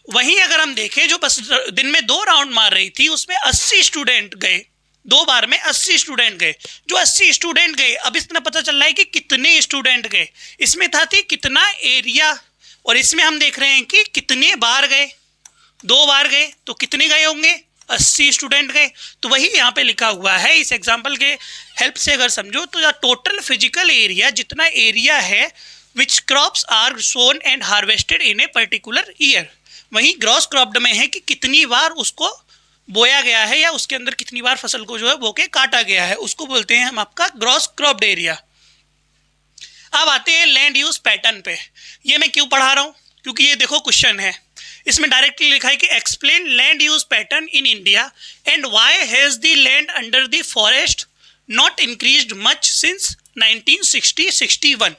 वहीं अगर हम देखें, जो बस दिन में 2 राउंड मार रही थी उसमें 80 स्टूडेंट गए, 2 बार में 80 स्टूडेंट गए। जो 80 स्टूडेंट गए, अब इतना पता चल रहा है कि कितने स्टूडेंट गए। इसमें था थी कितना एरिया, और इसमें हम देख रहे हैं कि कितने बार गए, 2 बार गए, तो कितने गए होंगे? 80 स्टूडेंट गए। तो वही यहाँ पे लिखा हुआ है। इस एग्जाम्पल के हेल्प से अगर समझो तो टोटल फिजिकल एरिया, जितना एरिया है which crops are sown and harvested in a particular year. वहीं ग्रॉस क्रॉप्ड में है कि कितनी बार उसको बोया गया है, या उसके अंदर कितनी बार फसल को जो है बो के काटा गया है, उसको बोलते हैं हम आपका ग्रॉस क्रॉप्ड एरिया। अब आते हैं लैंड यूज पैटर्न पे। ये मैं क्यों पढ़ा रहा हूँ? क्योंकि ये देखो क्वेश्चन है, इसमें डायरेक्टली लिखा है कि explain land use pattern in India and why has the land under the forest not increased much since 1960-61।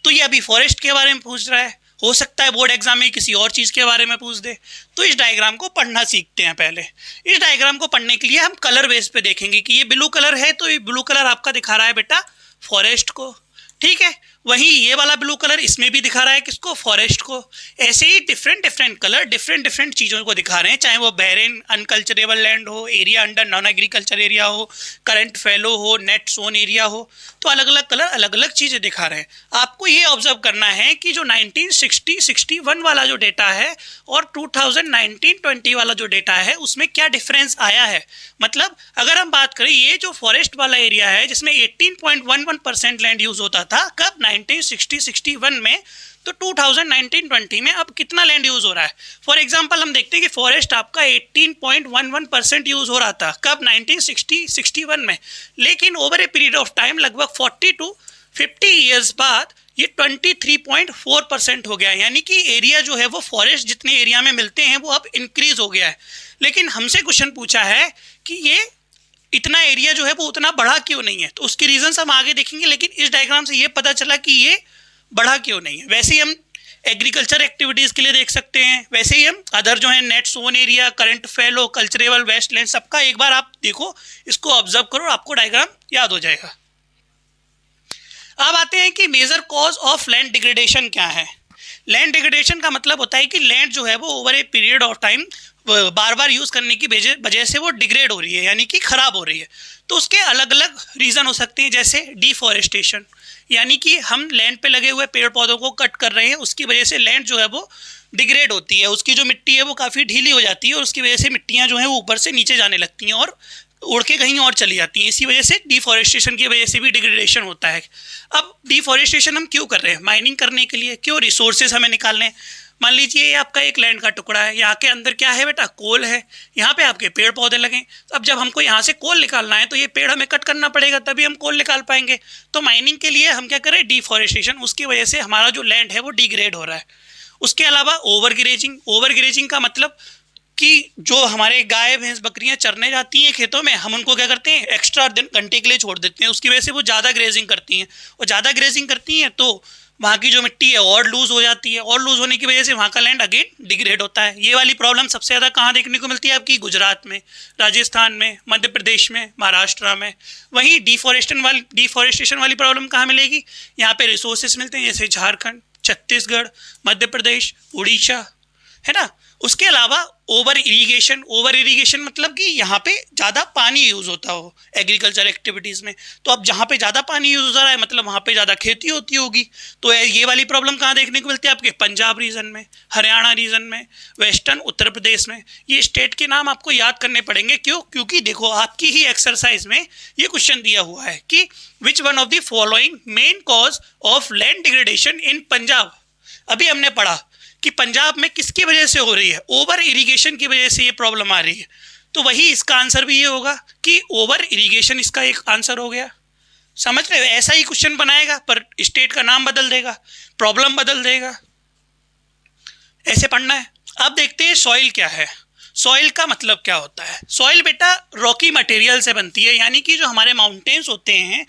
तो ये अभी फॉरेस्ट के बारे में पूछ रहा है, हो सकता है बोर्ड एग्जाम में किसी और चीज़ के बारे में पूछ दे। तो इस डायग्राम को पढ़ना सीखते हैं। पहले इस डायग्राम को पढ़ने के लिए हम कलर बेस पे देखेंगे कि ये ब्लू कलर है, तो ये ब्लू कलर आपका दिखा रहा है बेटा फॉरेस्ट को, ठीक है। वहीं ये वाला ब्लू कलर इसमें भी दिखा रहा है किसको? फॉरेस्ट को। ऐसे ही different different colour different different चीज़ों को दिखा रहे हैं, चाहे वो बैरेन अनकल्चरेबल लैंड हो, area under non agriculture area हो, करंट फैलो हो, नेट सोन एरिया हो। तो अलग अलग कलर अलग अलग चीज़ें दिखा रहे हैं। आपको ये ऑब्जर्व करना है कि जो 1960-61 वाला जो डेटा है और 2019-20 वाला जो डेटा है उसमें क्या डिफरेंस आया है। मतलब अगर हम बात करें, ये जो फॉरेस्ट वाला एरिया है जिसमें 18.11% लैंड यूज होता था कब? 1960-61 में। तो 2019-20 में अब कितना लैंड यूज हो रहा है? फॉर एग्जांपल हम देखते हैं कि फॉरेस्ट आपका 18.11% यूज हो रहा था कब? 1960-61 में। लेकिन over a period of time लगभग 40 to 50 ईयर्स बाद ये 23.4% हो गया है। यानी कि एरिया जो है वो फॉरेस्ट जितने एरिया में मिलते हैं वो अब इंक्रीज हो गया है। लेकिन हमसे क्वेश्चन पूछा है कि ये इतना एरिया जो है वो उतना बढ़ा क्यों नहीं है, तो उसके रीजंस हम आगे देखेंगे। लेकिन इस डायग्राम से ये पता चला कि ये बढ़ा क्यों नहीं है। वैसे ही हम एग्रीकल्चर एक्टिविटीज़ के लिए देख सकते हैं। वैसे ही हम अदर जो है net sown area, current fallow, culturable wasteland, सबका एक बार आप देखो, इसको ऑब्जर्व करो, आपको डायग्राम याद हो जाएगा। अब आते हैं कि major cause of land degradation क्या है। लैंड डिग्रेडेशन का मतलब होता है कि लैंड जो है वो over a period of time bar bar use करने की वजह से वो डिग्रेड हो रही है, यानी कि ख़राब हो रही है। तो उसके अलग अलग रीज़न हो सकते हैं, जैसे डिफॉरेस्टेशन, यानी कि हम लैंड पे लगे हुए पेड़ पौधों को कट कर रहे हैं, उसकी वजह से लैंड जो है वो डिग्रेड होती है, उसकी जो मिट्टी है वो काफ़ी ढीली हो जाती है और उसकी वजह से मिट्टियाँ जो हैं वो ऊपर से नीचे जाने लगती हैं और उड़ के कहीं और चली जाती हैं। इसी वजह से डिफॉरेस्टेशन की वजह से भी डिग्रेडेशन होता है। अब डिफॉरेस्टेशन हम क्यों कर रहे हैं? माइनिंग करने के लिए, क्यों? रिसोर्सेज हमें निकालने हैं। मान लीजिए ये आपका एक लैंड का टुकड़ा है, यहाँ के अंदर क्या है बेटा? कोल है, यहाँ पे आपके पेड़ पौधे लगे। अब जब हमको यहाँ से कोल निकालना है तो ये पेड़ हमें कट करना पड़ेगा, तभी हम कोल निकाल पाएंगे। तो माइनिंग के लिए हम क्या करें? डिफॉरेस्टेशन, उसकी वजह से हमारा जो लैंड है वो डिग्रेड हो रहा है। उसके अलावा ओवर ग्रेजिंग, ओवर ग्रेजिंग का मतलब कि जो हमारे गाय भैंस बकरियां चरने जाती हैं खेतों में, हम उनको क्या करते हैं? एक्स्ट्रा दिन घंटे के लिए छोड़ देते हैं, उसकी वजह से वो ज़्यादा ग्रेजिंग करती हैं, और ज़्यादा ग्रेजिंग करती हैं तो वहाँ की जो मिट्टी है और लूज़ हो जाती है, और लूज़ होने की वजह से वहाँ का लैंड अगेन डिग्रेड होता है। ये वाली प्रॉब्लम सबसे ज़्यादा कहाँ देखने को मिलती है? आपकी गुजरात में, राजस्थान में, मध्य प्रदेश में, महाराष्ट्र में। वहीं डिफॉरेस्टेशन वाली प्रॉब्लम कहाँ मिलेगी? यहाँ पे रिसोर्सेज मिलते हैं, जैसे झारखंड, छत्तीसगढ़, मध्य प्रदेश, उड़ीसा, है ना। उसके अलावा ओवर इरीगेशन मतलब कि यहाँ पे ज़्यादा पानी यूज़ होता हो एग्रीकल्चर एक्टिविटीज़ में। तो अब जहाँ पे ज़्यादा पानी यूज़ हो रहा है मतलब वहाँ पे ज़्यादा खेती होती होगी। तो ये वाली प्रॉब्लम कहाँ देखने को मिलती है? आपके पंजाब रीजन में, हरियाणा रीजन में, वेस्टर्न उत्तर प्रदेश में। ये स्टेट के नाम आपको याद करने पड़ेंगे। क्यों? क्योंकि देखो आपकी ही एक्सरसाइज में ये क्वेश्चन दिया हुआ है कि which one of the following main cause of land degradation इन पंजाब। अभी हमने पढ़ा कि पंजाब में किसकी वजह से हो रही है? ओवर इरिगेशन की वजह से ये प्रॉब्लम आ रही है। तो वही इसका आंसर भी ये होगा कि ओवर इरिगेशन इसका एक आंसर हो गया। समझ रहे हो? ऐसा ही क्वेश्चन बनाएगा पर स्टेट का नाम बदल देगा, प्रॉब्लम बदल देगा। ऐसे पढ़ना है। अब देखते हैं सॉइल क्या है। सॉइल का मतलब क्या होता है? सॉइल बेटा रॉकी मटेरियल से बनती है, यानी कि जो हमारे माउंटेन्स होते हैं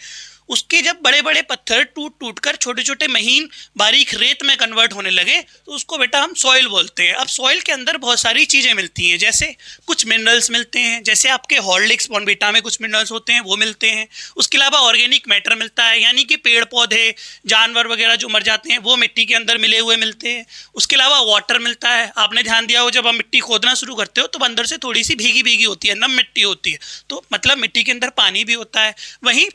उसके जब बड़े बड़े पत्थर टूट कर छोटे छोटे महीन बारीक रेत में कन्वर्ट होने लगे तो उसको बेटा हम सॉइल बोलते हैं। अब सॉइल के अंदर बहुत सारी चीज़ें मिलती हैं, जैसे कुछ मिनरल्स मिलते हैं, जैसे आपके हॉर्लिक्स बॉर्नविटा में कुछ मिनरल्स होते हैं वो मिलते हैं। उसके अलावा ऑर्गेनिक मैटर मिलता है, यानी कि पेड़ पौधे जानवर वगैरह जो मर जाते हैं वो मिट्टी के अंदर मिले हुए मिलते हैं। उसके अलावा वाटर मिलता है। आपने ध्यान दिया हो जब आप मिट्टी खोदना शुरू करते हो तो अंदर से थोड़ी सी भीगी भीगी होती है, नम मिट्टी होती है, तो मतलब मिट्टी के अंदर पानी भी होता है, वहीं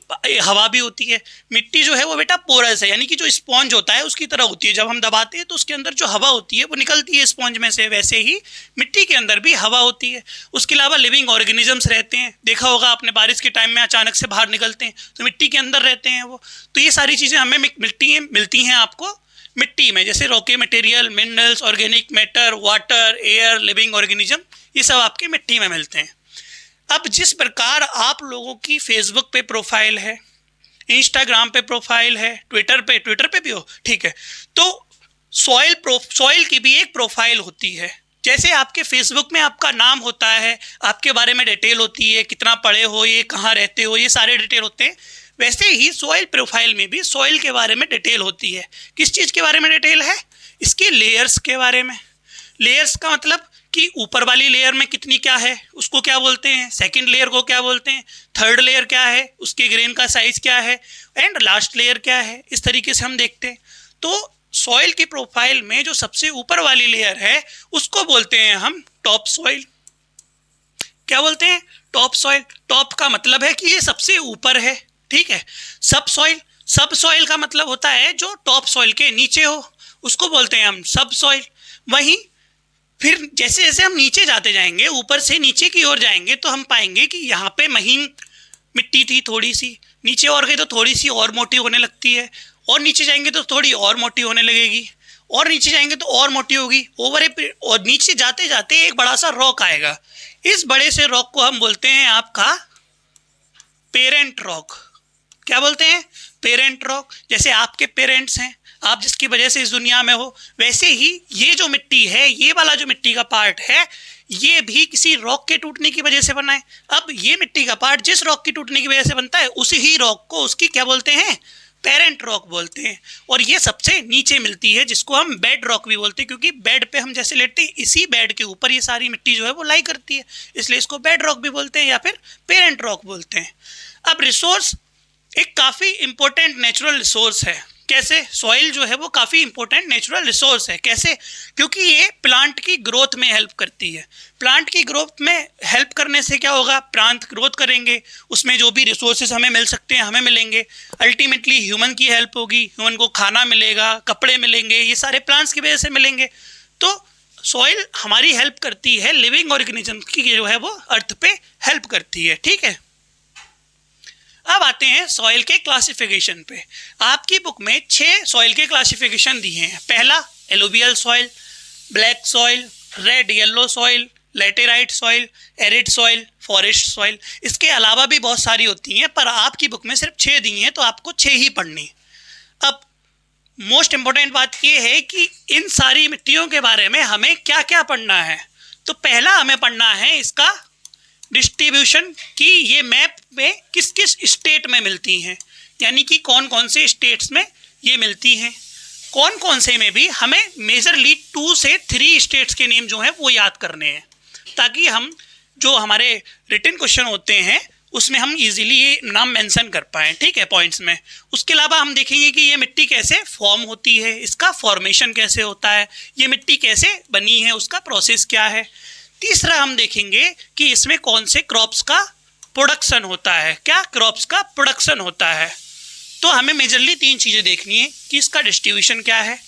हवा भी होती है। मिट्टी जो है वो बेटा पोरस है, यानी कि जो स्पॉन्ज होता है उसकी तरह होती है। जब हम दबाते हैं तो उसके अंदर जो हवा होती है वो निकलती है स्पॉन्ज में से, वैसे ही मिट्टी के अंदर भी हवा होती है। उसके अलावा लिविंग ऑर्गेनिजम्स रहते हैं। देखा होगा आपने बारिश के टाइम में अचानक से बाहर निकलते हैं तो मिट्टी के अंदर रहते हैं वो। तो ये सारी चीज़ें हमें मिलती हैं आपको मिट्टी में, जैसे Rocky material, minerals, organic matter, water, air, living organism, ये सब आपके मिट्टी में मिलते हैं। अब जिस प्रकार आप लोगों की फेसबुक पे प्रोफाइल है, इंस्टाग्राम पे प्रोफाइल है, ट्विटर पे भी हो, ठीक है, तो सॉइल की भी एक प्रोफाइल होती है। जैसे आपके फेसबुक में आपका नाम होता है, आपके बारे में डिटेल होती है, कितना पढ़े हो, ये कहाँ रहते हो, ये सारे डिटेल होते हैं। वैसे ही सॉइल प्रोफाइल में भी सॉइल के बारे में डिटेल होती है। किस चीज़ के बारे में डिटेल है? इसके लेयर्स के बारे में। लेयर्स का मतलब कि ऊपर वाली लेयर में कितनी क्या है उसको क्या बोलते हैं, सेकंड लेयर को क्या बोलते हैं, थर्ड लेयर क्या है, उसके ग्रेन का साइज क्या है, एंड लास्ट लेयर क्या है। इस तरीके से हम देखते हैं। तो सॉइल की प्रोफाइल में जो सबसे ऊपर वाली लेयर है उसको बोलते हैं हम टॉप सॉइल। क्या बोलते हैं? Top soil. टॉप का मतलब है कि ये सबसे ऊपर है, ठीक है। सब सॉइल का मतलब होता है जो टॉप सॉइल के नीचे हो, उसको बोलते हैं हम सब सॉइल। वहीं फिर जैसे जैसे हम नीचे जाते जाएंगे, ऊपर से नीचे की ओर जाएंगे, तो हम पाएंगे कि यहाँ पे महीन मिट्टी थी थोड़ी सी, नीचे और गई तो थोड़ी सी और मोटी होने लगती है, और नीचे जाएंगे तो थोड़ी और मोटी होने लगेगी, और नीचे जाएंगे तो और मोटी होगी। और नीचे जाते जाते एक बड़ा सा रॉक आएगा। इस बड़े से रॉक को हम बोलते हैं आपका पेरेंट रॉक। क्या बोलते हैं? Parent rock. जैसे आपके पेरेंट्स हैं, आप जिसकी वजह से इस दुनिया में हो, वैसे ही ये जो मिट्टी है, ये वाला जो मिट्टी का पार्ट है, ये भी किसी रॉक के टूटने की वजह से बना है। अब ये मिट्टी का पार्ट जिस रॉक की टूटने की वजह से बनता है, उसी ही रॉक को उसकी क्या बोलते हैं? पेरेंट रॉक बोलते हैं, और ये सबसे नीचे मिलती है जिसको हम बेड रॉक भी बोलते हैं, क्योंकि बेड पे हम जैसे लेटते हैं इसी बेड के ऊपर ये सारी मिट्टी जो है वो लाई करती है, इसलिए इसको बेड रॉक भी बोलते हैं या फिर पेरेंट रॉक बोलते हैं। अब रिसोर्स एक काफ़ी इंपॉर्टेंट नेचुरल रिसोर्स है। कैसे? सॉइल जो है वो काफ़ी इंपॉर्टेंट नेचुरल रिसोर्स है। कैसे? क्योंकि ये प्लांट की ग्रोथ में हेल्प करती है। प्लांट की ग्रोथ में हेल्प करने से क्या होगा? प्लांट ग्रोथ करेंगे, उसमें जो भी रिसोर्सेज हमें मिल सकते हैं हमें मिलेंगे, अल्टीमेटली ह्यूमन की हेल्प होगी, ह्यूमन को खाना मिलेगा, कपड़े मिलेंगे, ये सारे प्लांट्स की वजह से मिलेंगे। तो सॉइल हमारी हेल्प करती है, लिविंग ऑर्गेनिज्म की जो है वो अर्थ पे हेल्प करती है। ठीक है, अब आते हैं सॉइल के क्लासिफिकेशन पे। आपकी बुक में 6 सॉइल के क्लासिफिकेशन दिए हैं। पहला alluvial soil, black soil, red yellow soil, laterite soil, arid soil, forest soil. इसके अलावा भी बहुत सारी होती हैं, पर आपकी बुक में सिर्फ 6 दी हैं, तो आपको 6 ही पढ़नी। अब मोस्ट इंपॉर्टेंट बात यह है कि इन सारी मिट्टियों के बारे में हमें क्या क्या पढ़ना है। तो पहला हमें पढ़ना है इसका डिस्ट्रीब्यूशन, कि ये मैप में किस किस स्टेट में मिलती हैं, यानी कि कौन कौन से स्टेट्स में ये मिलती हैं। कौन कौन से में भी हमें मेजरली 2 से 3 स्टेट्स के नेम जो हैं वो याद करने हैं, ताकि हम जो हमारे रिटन क्वेश्चन होते हैं उसमें हम इजीली ये नाम मेंशन कर पाएँ। ठीक है, पॉइंट्स में। उसके अलावा हम देखेंगे कि ये मिट्टी कैसे फॉर्म होती है, इसका फॉर्मेशन कैसे होता है, ये मिट्टी कैसे बनी है, उसका प्रोसेस क्या है। तीसरा हम देखेंगे कि इसमें कौन से क्रॉप्स का प्रोडक्शन होता है, क्या क्रॉप्स का प्रोडक्शन होता है। तो हमें मेजरली 3 चीज़ें देखनी है कि इसका डिस्ट्रीब्यूशन क्या है,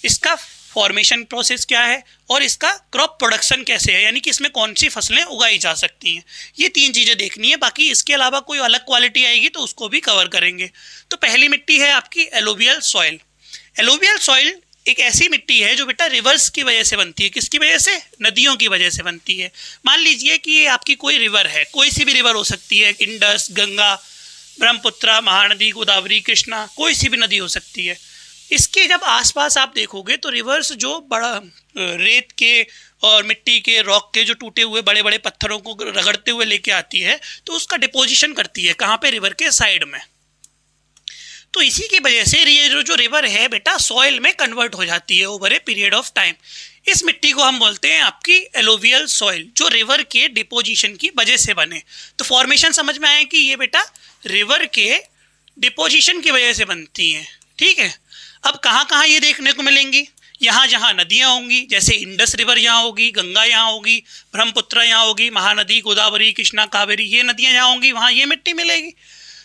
इसका फॉर्मेशन प्रोसेस क्या है, और इसका क्रॉप प्रोडक्शन कैसे है, यानी कि इसमें कौन सी फसलें उगाई जा सकती हैं। ये 3 चीज़ें देखनी है। बाकी इसके अलावा कोई अलग क्वालिटी आएगी तो उसको भी कवर करेंगे। तो पहली मिट्टी है आपकी एलुवियल सॉइल। एलुवियल सॉइल एक ऐसी मिट्टी है जो बेटा रिवर्स की वजह से बनती है। किसकी वजह से? नदियों की वजह से बनती है। मान लीजिए कि ये आपकी कोई रिवर है, कोई सी भी रिवर हो सकती है, इंडस, गंगा, ब्रह्मपुत्र, महानदी, गोदावरी, कृष्णा, कोई सी भी नदी हो सकती है। इसके जब आसपास आप देखोगे तो रिवर्स जो बड़ा रेत के और मिट्टी के, रॉक के जो टूटे हुए बड़े बड़े पत्थरों को रगड़ते हुए लेके आती है, तो उसका डिपोजिशन करती है। कहाँ पे? रिवर के साइड में। तो इसी की वजह से ये जो रिवर है बेटा सॉइल में कन्वर्ट हो जाती है over a period of time. इस मिट्टी को हम बोलते हैं आपकी एलुवियल सॉइल, जो रिवर के डिपोजिशन की वजह से बने। तो फॉर्मेशन समझ में आया कि ये बेटा रिवर के डिपोजिशन की वजह से बनती हैं। ठीक है, अब कहाँ कहाँ ये देखने को मिलेंगी? यहाँ जहाँ नदियाँ होंगी, जैसे इंडस रिवर यहाँ होगी, गंगा यहाँ होगी, ब्रह्मपुत्र यहाँ होगी, महानदी, गोदावरी, कृष्णा, कावेरी, ये नदियाँ जहाँ होंगी वहाँ ये मिट्टी मिलेगी।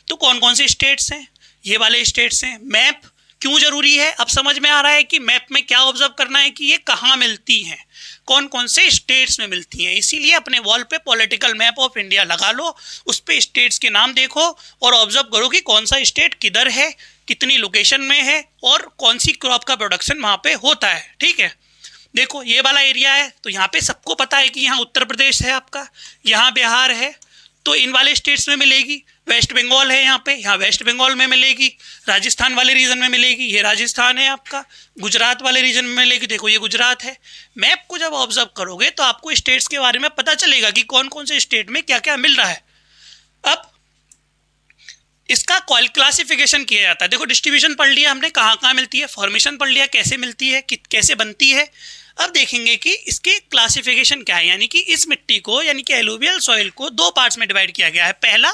तो कौन कौन से स्टेट्स हैं? ये वाले स्टेट्स हैं। मैप क्यों जरूरी है? अब समझ में आ रहा है कि मैप में क्या ऑब्जर्व करना है कि ये कहाँ मिलती हैं, कौन कौन से स्टेट्स में मिलती हैं। इसीलिए अपने वॉल पे पॉलिटिकल मैप ऑफ इंडिया लगा लो, उस पे स्टेट्स के नाम देखो और ऑब्जर्व करो कि कौन सा स्टेट किधर है, कितनी लोकेशन में है और कौन सी क्रॉप का प्रोडक्शन वहाँ पे होता है। ठीक है, देखो ये वाला एरिया है तो यहाँ पे सबको पता है कि यहाँ उत्तर प्रदेश है आपका, यहाँ बिहार है, तो इन वाले स्टेट्स में मिलेगी। वेस्ट बंगाल है यहाँ पे, यहाँ वेस्ट बंगाल में मिलेगी। राजस्थान वाले रीजन में मिलेगी, ये राजस्थान है आपका। गुजरात वाले रीजन में मिलेगी, देखो ये गुजरात है। मैप को जब ऑब्जर्व करोगे तो आपको स्टेट्स के बारे में पता चलेगा कि कौन कौन से स्टेट में क्या क्या मिल रहा है। अब इसका क्लासिफिकेशन किया जाता है। देखो डिस्ट्रीब्यूशन पढ़ लिया हमने, कहाँ कहाँ मिलती है, फॉर्मेशन पढ़ लिया कैसे मिलती है, कैसे बनती है। अब देखेंगे कि इसके क्लासिफिकेशन क्या है, यानी कि इस मिट्टी को यानी कि एलुवियल सॉइल को 2 पार्ट्स में डिवाइड किया गया है। पहला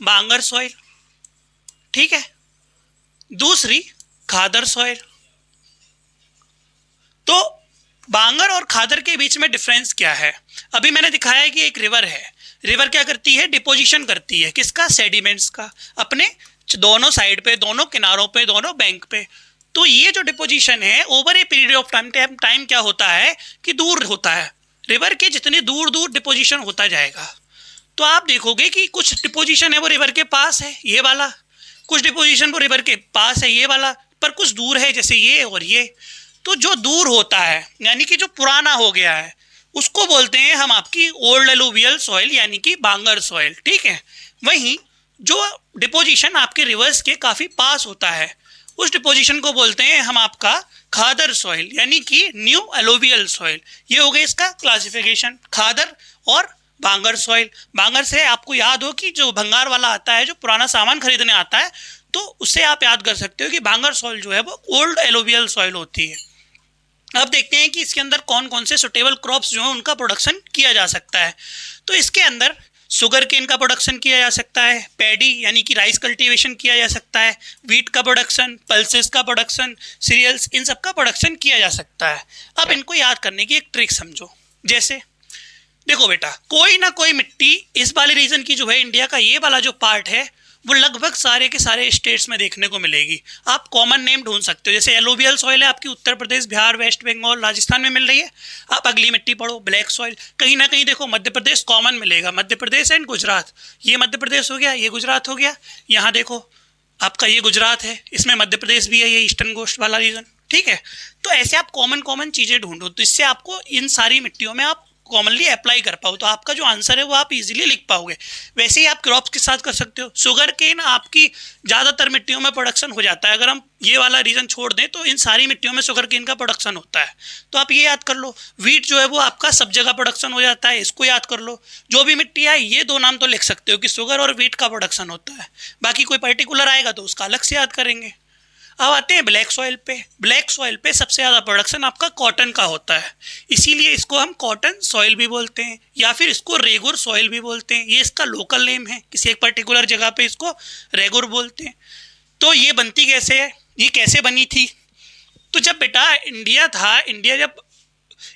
बांगर सॉइल, ठीक है, दूसरी खादर सॉइल। तो बांगर और खादर के बीच में डिफरेंस क्या है? अभी मैंने दिखाया है कि एक रिवर है, रिवर क्या करती है? डिपोजिशन करती है किसका? सेडिमेंट्स का, अपने दोनों साइड पे, दोनों किनारों पे, दोनों बैंक पे। तो ये जो डिपोजिशन है over a period of time क्या होता है कि दूर होता है, रिवर के जितने दूर दूर डिपोजिशन होता जाएगा। तो आप देखोगे कि कुछ डिपोजिशन है वो रिवर के पास है, ये वाला, कुछ डिपोजिशन वो रिवर के पास है, ये वाला, पर कुछ दूर है जैसे ये और ये। तो जो दूर होता है यानी कि जो पुराना हो गया है उसको बोलते हैं हम आपकी ओल्ड एलुवियल सॉइल यानी कि बांगर सॉइल। ठीक है, वहीं जो डिपोजिशन आपके रिवर्स के काफ़ी पास होता है उस डिपोजिशन को बोलते हैं हम आपका खादर सॉइल यानी कि न्यू एलुवियल सॉइल। ये हो गया इसका क्लासिफिकेशन, खादर और भांगर सॉइल, भांगर से आपको याद हो कि जो भंगार वाला आता है, जो पुराना सामान खरीदने आता है, तो उससे आप याद कर सकते हो कि भांगर सॉइल जो है वो ओल्ड एलोवियल सॉइल होती है। अब देखते हैं कि इसके अंदर कौन कौन से सुटेबल क्रॉप्स जो है उनका प्रोडक्शन किया जा सकता है। तो इसके अंदर शुगर केन का प्रोडक्शन किया जा सकता है, पैडी यानी कि राइस कल्टीवेशन किया जा सकता है, वीट का प्रोडक्शन, पल्सेस का प्रोडक्शन, सीरियल्स, इन सब का प्रोडक्शन किया जा सकता है। अब इनको याद करने की एक ट्रिक समझो। जैसे देखो बेटा, कोई ना कोई मिट्टी इस वाले रीजन की जो है, इंडिया का ये वाला जो पार्ट है, वो लगभग सारे के सारे स्टेट्स में देखने को मिलेगी। आप कॉमन नेम ढूंढ सकते हो, जैसे एलोवियल सॉइल है आपकी उत्तर प्रदेश, बिहार, वेस्ट बंगाल, राजस्थान में मिल रही है। आप अगली मिट्टी पढ़ो, ब्लैक सॉइल, कहीं ना कहीं देखो मध्य प्रदेश कॉमन मिलेगा, मध्य प्रदेश एंड गुजरात। ये मध्य प्रदेश हो गया, ये गुजरात हो गया, यहाँ देखो आपका ये गुजरात है, इसमें मध्य प्रदेश भी है, ये ईस्टर्न कोस्ट वाला रीजन, ठीक है। तो ऐसे आप कॉमन कॉमन चीज़ें ढूंढो, तो इससे आपको इन सारी मिट्टियों में आप कॉमनली अप्लाई कर पाओ, तो आपका जो आंसर है वो आप इजीली लिख पाओगे। वैसे ही आप क्रॉप्स के साथ कर सकते हो। शुगर केन आपकी ज़्यादातर मिट्टियों में प्रोडक्शन हो जाता है, अगर हम ये वाला रीजन छोड़ दें तो इन सारी मिट्टियों में शुगर केन का प्रोडक्शन होता है, तो आप ये याद कर लो। वीट जो है वो आपका सब जगह प्रोडक्शन हो जाता है, इसको याद कर लो। जो भी मिट्टी है ये दो नाम तो लिख सकते हो कि शुगर और वीट का प्रोडक्शन होता है, बाकी कोई पर्टिकुलर आएगा तो उसका अलग से याद करेंगे। अब आते हैं ब्लैक सॉइल पे। ब्लैक सॉइल पे सबसे ज़्यादा प्रोडक्शन आपका कॉटन का होता है, इसीलिए इसको हम कॉटन सॉइल भी बोलते हैं, या फिर इसको रेगुर सॉइल भी बोलते हैं। ये इसका लोकल नेम है, किसी एक पर्टिकुलर जगह पे इसको रेगुर बोलते हैं। तो ये बनती कैसे है, ये कैसे बनी थी? तो जब बेटा इंडिया था, इंडिया जब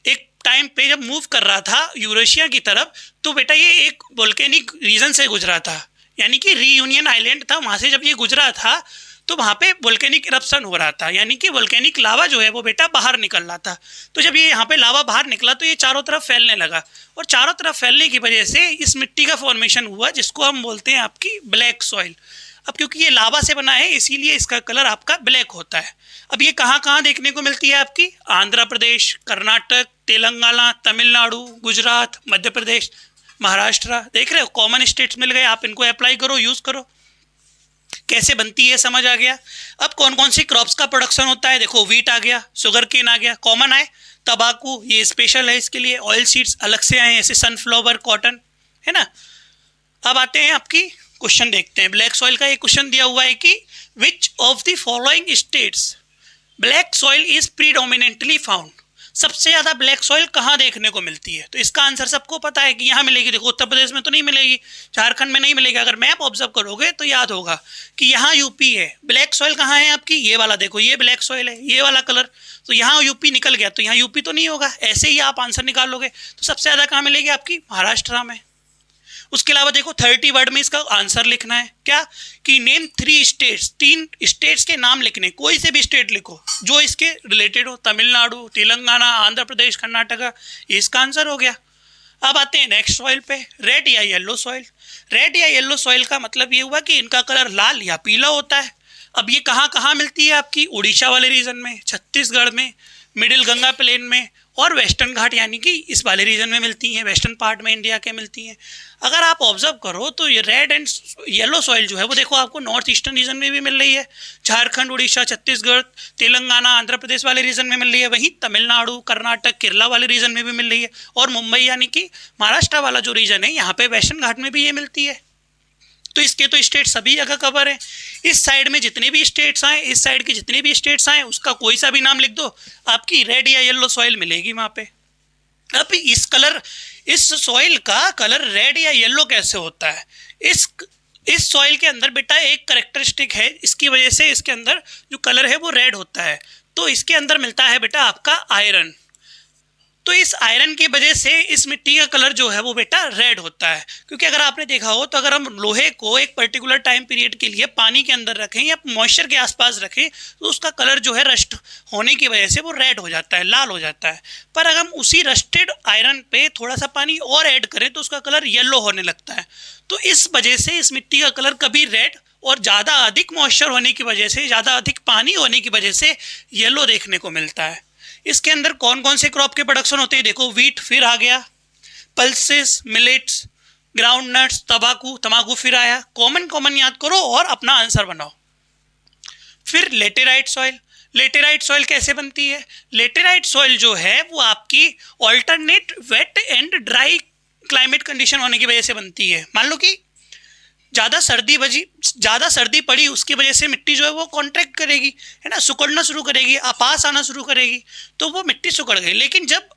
एक टाइम पे जब मूव कर रहा था यूरेशिया की तरफ, तो बेटा ये एक वोल्केनिक रीजन से गुजरा था, यानी कि रीयूनियन आइलैंड था, वहाँ से जब ये गुजरा था तो वहाँ पे वोल्केनिक इरप्शन हो रहा था, यानी कि वोल्केनिक लावा जो है वो बेटा बाहर निकल रहा था। तो जब ये यहाँ पे लावा बाहर निकला तो ये चारों तरफ फैलने लगा, और चारों तरफ फैलने की वजह से इस मिट्टी का फॉर्मेशन हुआ, जिसको हम बोलते हैं आपकी ब्लैक सॉइल। अब क्योंकि ये लावा से बना है इसीलिए इसका कलर आपका ब्लैक होता है। अब ये कहाँ कहाँ देखने को मिलती है आपकी? आंध्र प्रदेश, कर्नाटक, तेलंगाना, तमिलनाडु, गुजरात, मध्य प्रदेश, महाराष्ट्र। देख रहे हो, कॉमन स्टेट्स मिल गए, आप इनको अप्लाई करो, यूज़ करो। कैसे बनती है समझ आ गया। अब कौन कौन सी क्रॉप्स का प्रोडक्शन होता है? देखो वीट आ गया, शुगर केन आ गया, कॉमन आए, तंबाकू ये स्पेशल है इसके लिए, ऑयल सीड्स अलग से आए, ऐसे सनफ्लावर, कॉटन, है ना। अब आते हैं आपकी क्वेश्चन देखते हैं। ब्लैक सॉइल का एक क्वेश्चन दिया हुआ है कि which of the following states black soil is predominantly found. सबसे ज़्यादा ब्लैक सॉइल कहाँ देखने को मिलती है? तो इसका आंसर सबको पता है कि यहाँ मिलेगी। देखो उत्तर प्रदेश में तो नहीं मिलेगी, झारखंड में नहीं मिलेगी। अगर मैप ऑब्जर्व करोगे तो याद होगा कि यहाँ यूपी है। ब्लैक सॉइल कहाँ है आपकी? ये वाला देखो, ये ब्लैक सॉइल है, ये वाला कलर, तो यहाँ यूपी निकल गया, तो यहाँ यूपी तो नहीं होगा। ऐसे ही आप आंसर निकालोगे तो सबसे ज़्यादा कहाँ मिलेगी आपकी? महाराष्ट्र में। उसके अलावा देखो 30 वर्ड में इसका आंसर लिखना है, क्या कि नेम 3 स्टेट्स, 3 स्टेट्स के नाम लिखने, कोई से भी स्टेट लिखो जो इसके रिलेटेड हो, तमिलनाडु, तेलंगाना, आंध्र प्रदेश, कर्नाटका, इसका आंसर हो गया। अब आते हैं नेक्स्ट सॉइल पे, रेड या येलो सॉइल। रेड या येलो सॉइल का मतलब ये हुआ कि इनका कलर लाल या पीला होता है। अब ये कहाँ कहाँ मिलती है आपकी? उड़ीसा वाले रीजन में, छत्तीसगढ़ में, मिडिल गंगा प्लेन में, और वेस्टर्न घाट यानी कि इस वाले रीजन में मिलती हैं, वेस्टर्न पार्ट में इंडिया के मिलती हैं। अगर आप ऑब्जर्व करो तो ये रेड एंड येलो सॉइल जो है वो देखो आपको नॉर्थ ईस्टर्न रीजन में भी मिल रही है, झारखंड, उड़ीसा, छत्तीसगढ़, तेलंगाना, आंध्र प्रदेश वाले रीजन में मिल रही है, वहीं तमिलनाडु, कर्नाटक, केरला वाले रीजन में भी मिल रही है, और मुंबई यानी कि महाराष्ट्र वाला जो रीजन है यहाँ पे वेस्टर्न घाट में भी ये मिलती है। तो इसके तो स्टेट सभी जगह कवर है। इस साइड में जितने भी स्टेट्स आए, इस साइड के जितने भी स्टेट्स आए, उसका कोई सा भी नाम लिख दो, आपकी रेड या येलो सॉइल मिलेगी वहाँ पे। अब इस सॉइल का कलर रेड या येलो कैसे होता है? इस सॉइल के अंदर बेटा एक कैरेक्टरिस्टिक है, इसकी वजह से इसके अंदर जो कलर है वो रेड होता है। तो इसके अंदर मिलता है बेटा आपका आयरन। तो इस आयरन की वजह से इस मिट्टी का कलर जो है वो बेटा रेड होता है। क्योंकि अगर आपने देखा हो तो अगर हम लोहे को एक पर्टिकुलर टाइम पीरियड के लिए पानी के अंदर रखें या मॉइस्चर के आसपास रखें तो उसका कलर जो है रस्ट होने की वजह से वो रेड हो जाता है, लाल हो जाता है। पर अगर हम उसी रस्टेड आयरन पे थोड़ा सा पानी और ऐड करें तो उसका कलर येलो होने लगता है। तो इस वजह से इस मिट्टी का कलर कभी रेड और ज़्यादा अधिक मॉइस्चर होने की वजह से, ज़्यादा अधिक पानी होने की वजह से येलो देखने को मिलता है। इसके अंदर कौन कौन से क्रॉप के प्रोडक्शन होते हैं? देखो वीट फिर आ गया, पल्सेस, मिलेट्स, ग्राउंड नट्स, तंबाकू फिर आया। कॉमन याद करो और अपना आंसर बनाओ। फिर लेटेराइट सॉइल। लेटेराइट सॉइल कैसे बनती है? लेटेराइट सॉइल जो है वो आपकी alternate wet and dry climate condition होने की वजह से बनती है। मान लो कि ज़्यादा सर्दी पड़ी, उसकी वजह से मिट्टी जो है वो कॉन्ट्रैक्ट करेगी, है ना, सिकुड़ना शुरू करेगी, आपास आना शुरू करेगी, तो वो मिट्टी सिकुड़ गई। लेकिन जब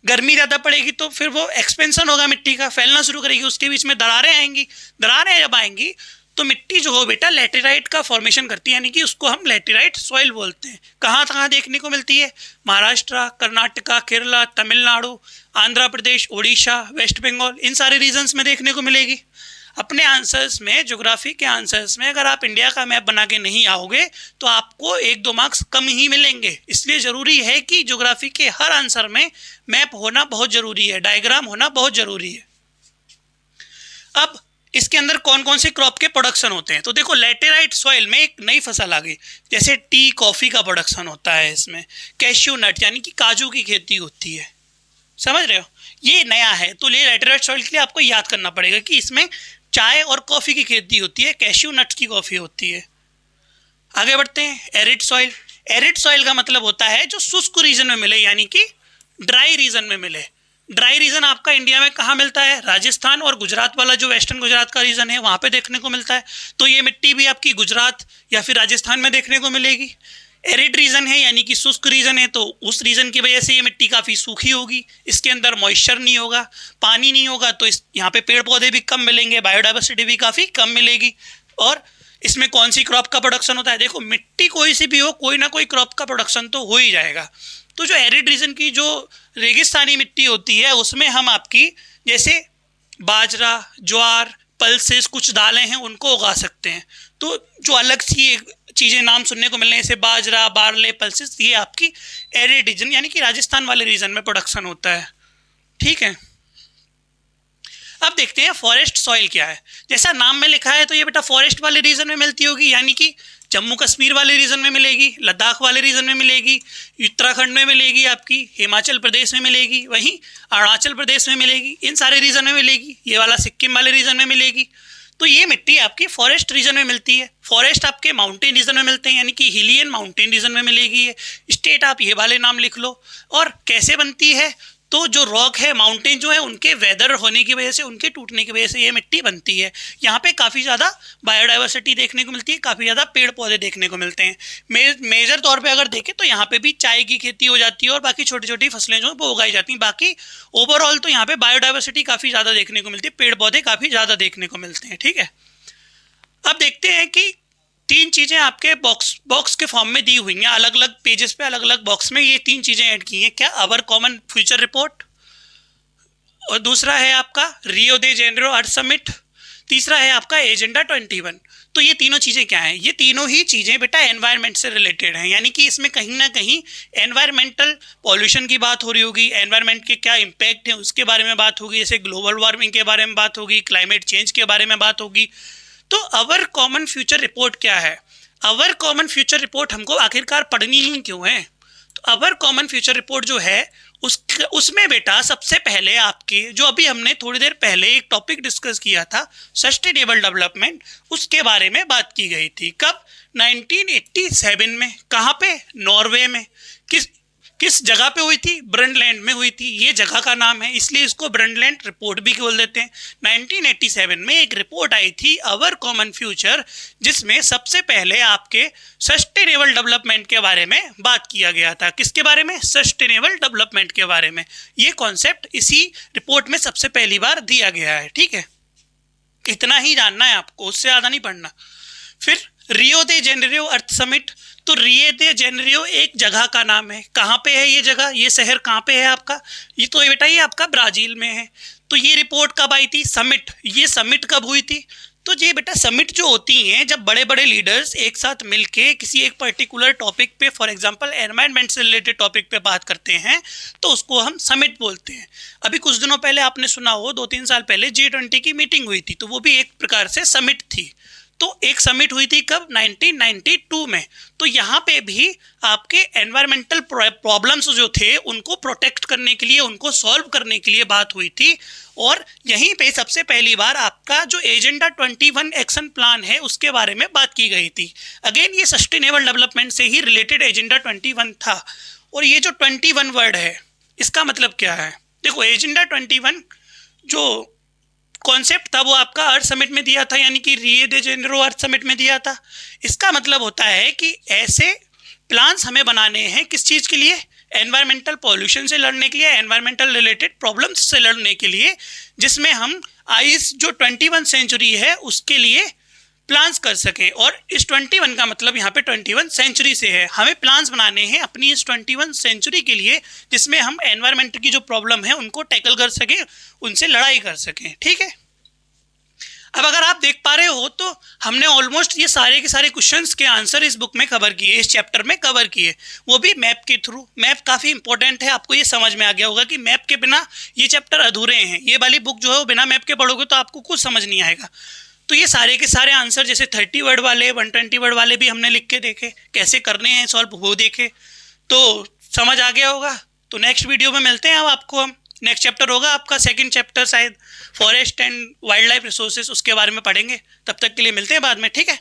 गर्मी ज़्यादा पड़ेगी तो फिर वो एक्सपेंशन होगा मिट्टी का, फैलना शुरू करेगी, उसके बीच में दरारें आएंगी। दरारें जब आएंगी तो मिट्टी जो हो बेटा लैटेराइट का फॉर्मेशन करती है, यानी कि उसको हम लैटेराइट सॉइल बोलते हैं। कहाँ कहाँ देखने को मिलती है? महाराष्ट्र, कर्नाटका, केरला, तमिलनाडु, आंध्र प्रदेश, उड़ीसा, वेस्ट बंगाल, इन सारे रीजन्स में देखने को मिलेगी। अपने आंसर्स में, ज्योग्राफी के आंसर्स में अगर आप इंडिया का मैप बना के नहीं आओगे तो आपको 1-2 मार्क्स कम ही मिलेंगे। इसलिए ज़रूरी है कि ज्योग्राफी के हर आंसर में मैप होना बहुत ज़रूरी है, डायग्राम होना बहुत ज़रूरी है। अब इसके अंदर कौन कौन से क्रॉप के प्रोडक्शन होते हैं, तो देखो लैटेराइट सॉइल में एक नई फसल आ गई, जैसे टी, कॉफ़ी का प्रोडक्शन होता है इसमें, कैश्यू नट यानी कि काजू की खेती होती है, समझ रहे हो, ये नया है। तो ये लैटेराइट सॉइल के लिए आपको याद करना पड़ेगा कि इसमें चाय और कॉफ़ी की खेती होती है, कैश्यू नट्स की कॉफ़ी होती है। आगे बढ़ते हैं, एरिड सॉइल। एरिड सॉइल का मतलब होता है जो शुष्क रीजन में मिले, यानी कि ड्राई रीजन में मिले। ड्राई रीजन आपका इंडिया में कहाँ मिलता है? राजस्थान और गुजरात वाला जो वेस्टर्न गुजरात का रीजन है वहाँ पे देखने को मिलता है। तो ये मिट्टी भी आपकी गुजरात या फिर राजस्थान में देखने को मिलेगी। एरिड रीजन है यानी कि शुष्क रीजन है, तो उस रीजन की वजह से ये मिट्टी काफ़ी सूखी होगी, इसके अंदर मॉइस्चर नहीं होगा, पानी नहीं होगा, तो यहाँ पे पेड़ पौधे भी कम मिलेंगे, बायोडाइवर्सिटी भी काफ़ी कम मिलेगी। और इसमें कौन सी क्रॉप का प्रोडक्शन होता है? देखो मिट्टी कोई सी भी हो, कोई ना कोई क्रॉप का प्रोडक्शन तो हो ही जाएगा। तो जो एरिड रीजन की जो रेगिस्तानी मिट्टी होती है उसमें हम आपकी जैसे बाजरा, ज्वार, पल्सेस, कुछ दालें हैं उनको उगा सकते हैं। तो जो अलग सी चीज़ें नाम सुनने को मिल रहे हैं जैसे बाजरा, बारले, पल्सेस, ये आपकी एरिड रीजन यानी कि राजस्थान वाले रीजन में प्रोडक्शन होता है, ठीक है। अब देखते हैं फॉरेस्ट सॉइल क्या है। जैसा नाम में लिखा है तो ये बेटा फॉरेस्ट वाले रीजन में मिलती होगी, यानी कि जम्मू कश्मीर वाले रीजन में मिलेगी, लद्दाख वाले रीजन में मिलेगी, उत्तराखंड में मिलेगी, आपकी हिमाचल प्रदेश में मिलेगी, वहीं अरुणाचल प्रदेश में मिलेगी, इन सारे रीजन में मिलेगी, ये वाला सिक्किम वाले रीजन में मिलेगी। तो ये मिट्टी आपकी फॉरेस्ट रीजन में मिलती है। फॉरेस्ट आपके माउंटेन रीजन में मिलते हैं, यानी कि हिली एंड माउंटेन रीजन में मिलेगी। स्टेट आप ये वाले नाम लिख लो। और कैसे बनती है? तो जो रॉक है, माउंटेन जो है, उनके वेदर होने की वजह से, उनके टूटने की वजह से ये मिट्टी बनती है। यहाँ पे काफ़ी ज़्यादा बायोडाइवर्सिटी देखने को मिलती है, काफ़ी ज़्यादा पेड़ पौधे देखने को मिलते हैं। मेजर तौर पे अगर देखें तो यहाँ पे भी चाय की खेती हो जाती है और बाकी छोटी छोटी फसलें जो वो उगाई जाती हैं। बाकी ओवरऑल तो यहाँ पे बायोडाइवर्सिटी काफ़ी ज़्यादा देखने को मिलती है, पेड़ पौधे काफ़ी ज़्यादा देखने को मिलते हैं, ठीक है। अब देखते हैं कि 3 चीज़ें आपके बॉक्स के फॉर्म में दी हुई हैं, अलग अलग पेजेस पे, अलग अलग बॉक्स में ये 3 चीज़ें ऐड की हैं। क्या? अवर कॉमन फ्यूचर रिपोर्ट, और दूसरा है आपका रियो दे जेनेरो अर्थ समिट, तीसरा है आपका एजेंडा 21। तो ये तीनों चीज़ें क्या हैं? ये तीनों ही चीज़ें बेटा एनवायरनमेंट से रिलेटेड हैं, यानी कि इसमें कहीं ना कहीं एनवायरमेंटल पॉल्यूशन की बात हो रही होगी, एनवायरनमेंट के क्या इम्पैक्ट है उसके बारे में बात होगी, जैसे ग्लोबल वार्मिंग के बारे में बात होगी, क्लाइमेट चेंज के बारे में बात होगी। तो अवर कॉमन फ्यूचर रिपोर्ट क्या है? अवर कॉमन फ्यूचर रिपोर्ट हमको आखिरकार पढ़नी ही क्यों है? तो अवर कॉमन फ्यूचर रिपोर्ट जो है उसमें बेटा सबसे पहले आपके जो अभी हमने थोड़ी देर पहले एक टॉपिक डिस्कस किया था सस्टेनेबल डेवलपमेंट, उसके बारे में बात की गई थी। कब? 1987 में। कहाँ पे? नॉर्वे में। किस जगह पे हुई थी? ब्रंडलैंड में हुई थी। ये जगह का नाम है, इसलिए इसको ब्रंडलैंड रिपोर्ट भी बोल देते हैं। 1987 में एक रिपोर्ट आई थी अवर कॉमन फ्यूचर, जिसमें सबसे पहले आपके सस्टेनेबल डेवलपमेंट के बारे में बात किया गया था। किसके बारे में? सस्टेनेबल डेवलपमेंट के बारे में। ये कॉन्सेप्ट इसी रिपोर्ट में सबसे पहली बार दिया गया है, ठीक है। इतना ही जानना है आपको, उससे ज़्यादा नहीं पढ़ना। फिर रियो दे जेनेरियो अर्थ समिट। तो रियो दे जेनेरियो एक जगह का नाम है। कहाँ पे है ये जगह? ये शहर कहाँ पे है आपका? ये तो बेटा ये आपका ब्राज़ील में है। तो ये रिपोर्ट कब आई थी? समिट। ये समिट कब हुई थी? तो ये बेटा समिट जो होती हैं, जब बड़े बड़े लीडर्स एक साथ मिलके किसी एक पर्टिकुलर टॉपिक पे, फॉर एग्जांपल एनवायरनमेंट से रिलेटेड टॉपिक पे बात करते हैं, तो उसको हम समिट बोलते हैं। अभी कुछ दिनों पहले आपने सुना हो, 2-3 साल पहले G20 की मीटिंग हुई थी, तो वो भी एक प्रकार से समिट थी। तो एक समिट हुई थी कब? 1992 में। तो यहाँ पे भी आपके एनवायरमेंटल प्रॉब्लम्स जो थे उनको प्रोटेक्ट करने के लिए, उनको सॉल्व करने के लिए बात हुई थी। और यहीं पे सबसे पहली बार आपका जो एजेंडा 21 एक्शन प्लान है उसके बारे में बात की गई थी। अगेन ये सस्टेनेबल डेवलपमेंट से ही रिलेटेड एजेंडा 21 था। और ये जो 21 वर्ड है इसका मतलब क्या है? देखो एजेंडा 21 जो कॉन्सेप्ट था वो आपका अर्थ समिट में दिया था, यानी कि रियो दे जेनेरो अर्थ समिट में दिया था। इसका मतलब होता है कि ऐसे प्लान्स हमें बनाने हैं किस चीज़ के लिए, एनवायरमेंटल पॉल्यूशन से लड़ने के लिए, एनवायरमेंटल रिलेटेड प्रॉब्लम्स से लड़ने के लिए, जिसमें हम आइस जो 21 सेंचुरी है उसके लिए प्लान्स कर सकें। और इस 21 का मतलब यहाँ पे 21 सेंचुरी से है। हमें प्लान्स बनाने हैं अपनी इस 21 सेंचुरी के लिए, जिसमें हम एनवायरमेंट की जो प्रॉब्लम है उनको टैकल कर सकें, उनसे लड़ाई कर सकें। ठीक है, अब अगर आप देख पा रहे हो तो हमने ऑलमोस्ट ये सारे के सारे क्वेश्चंस के आंसर इस बुक में कवर किए, इस चैप्टर में कवर किए, वो भी मैप के थ्रू। मैप काफ़ी इंपॉर्टेंट है, आपको ये समझ में आ गया होगा कि मैप के बिना ये चैप्टर अधूरे हैं। ये वाली बुक जो है वो बिना मैप के पढ़ोगे तो आपको कुछ समझ नहीं आएगा। तो ये सारे के सारे आंसर जैसे 30 वर्ड वाले, 120 वर्ड वाले भी हमने लिख के देखे, कैसे करने हैं सॉल्व वो देखे, तो समझ आ गया होगा। तो नेक्स्ट वीडियो में मिलते हैं। अब आपको हम नेक्स्ट चैप्टर होगा आपका सेकंड चैप्टर शायद forest and wild life resources, उसके बारे में पढ़ेंगे। तब तक के लिए मिलते हैं बाद में, ठीक है।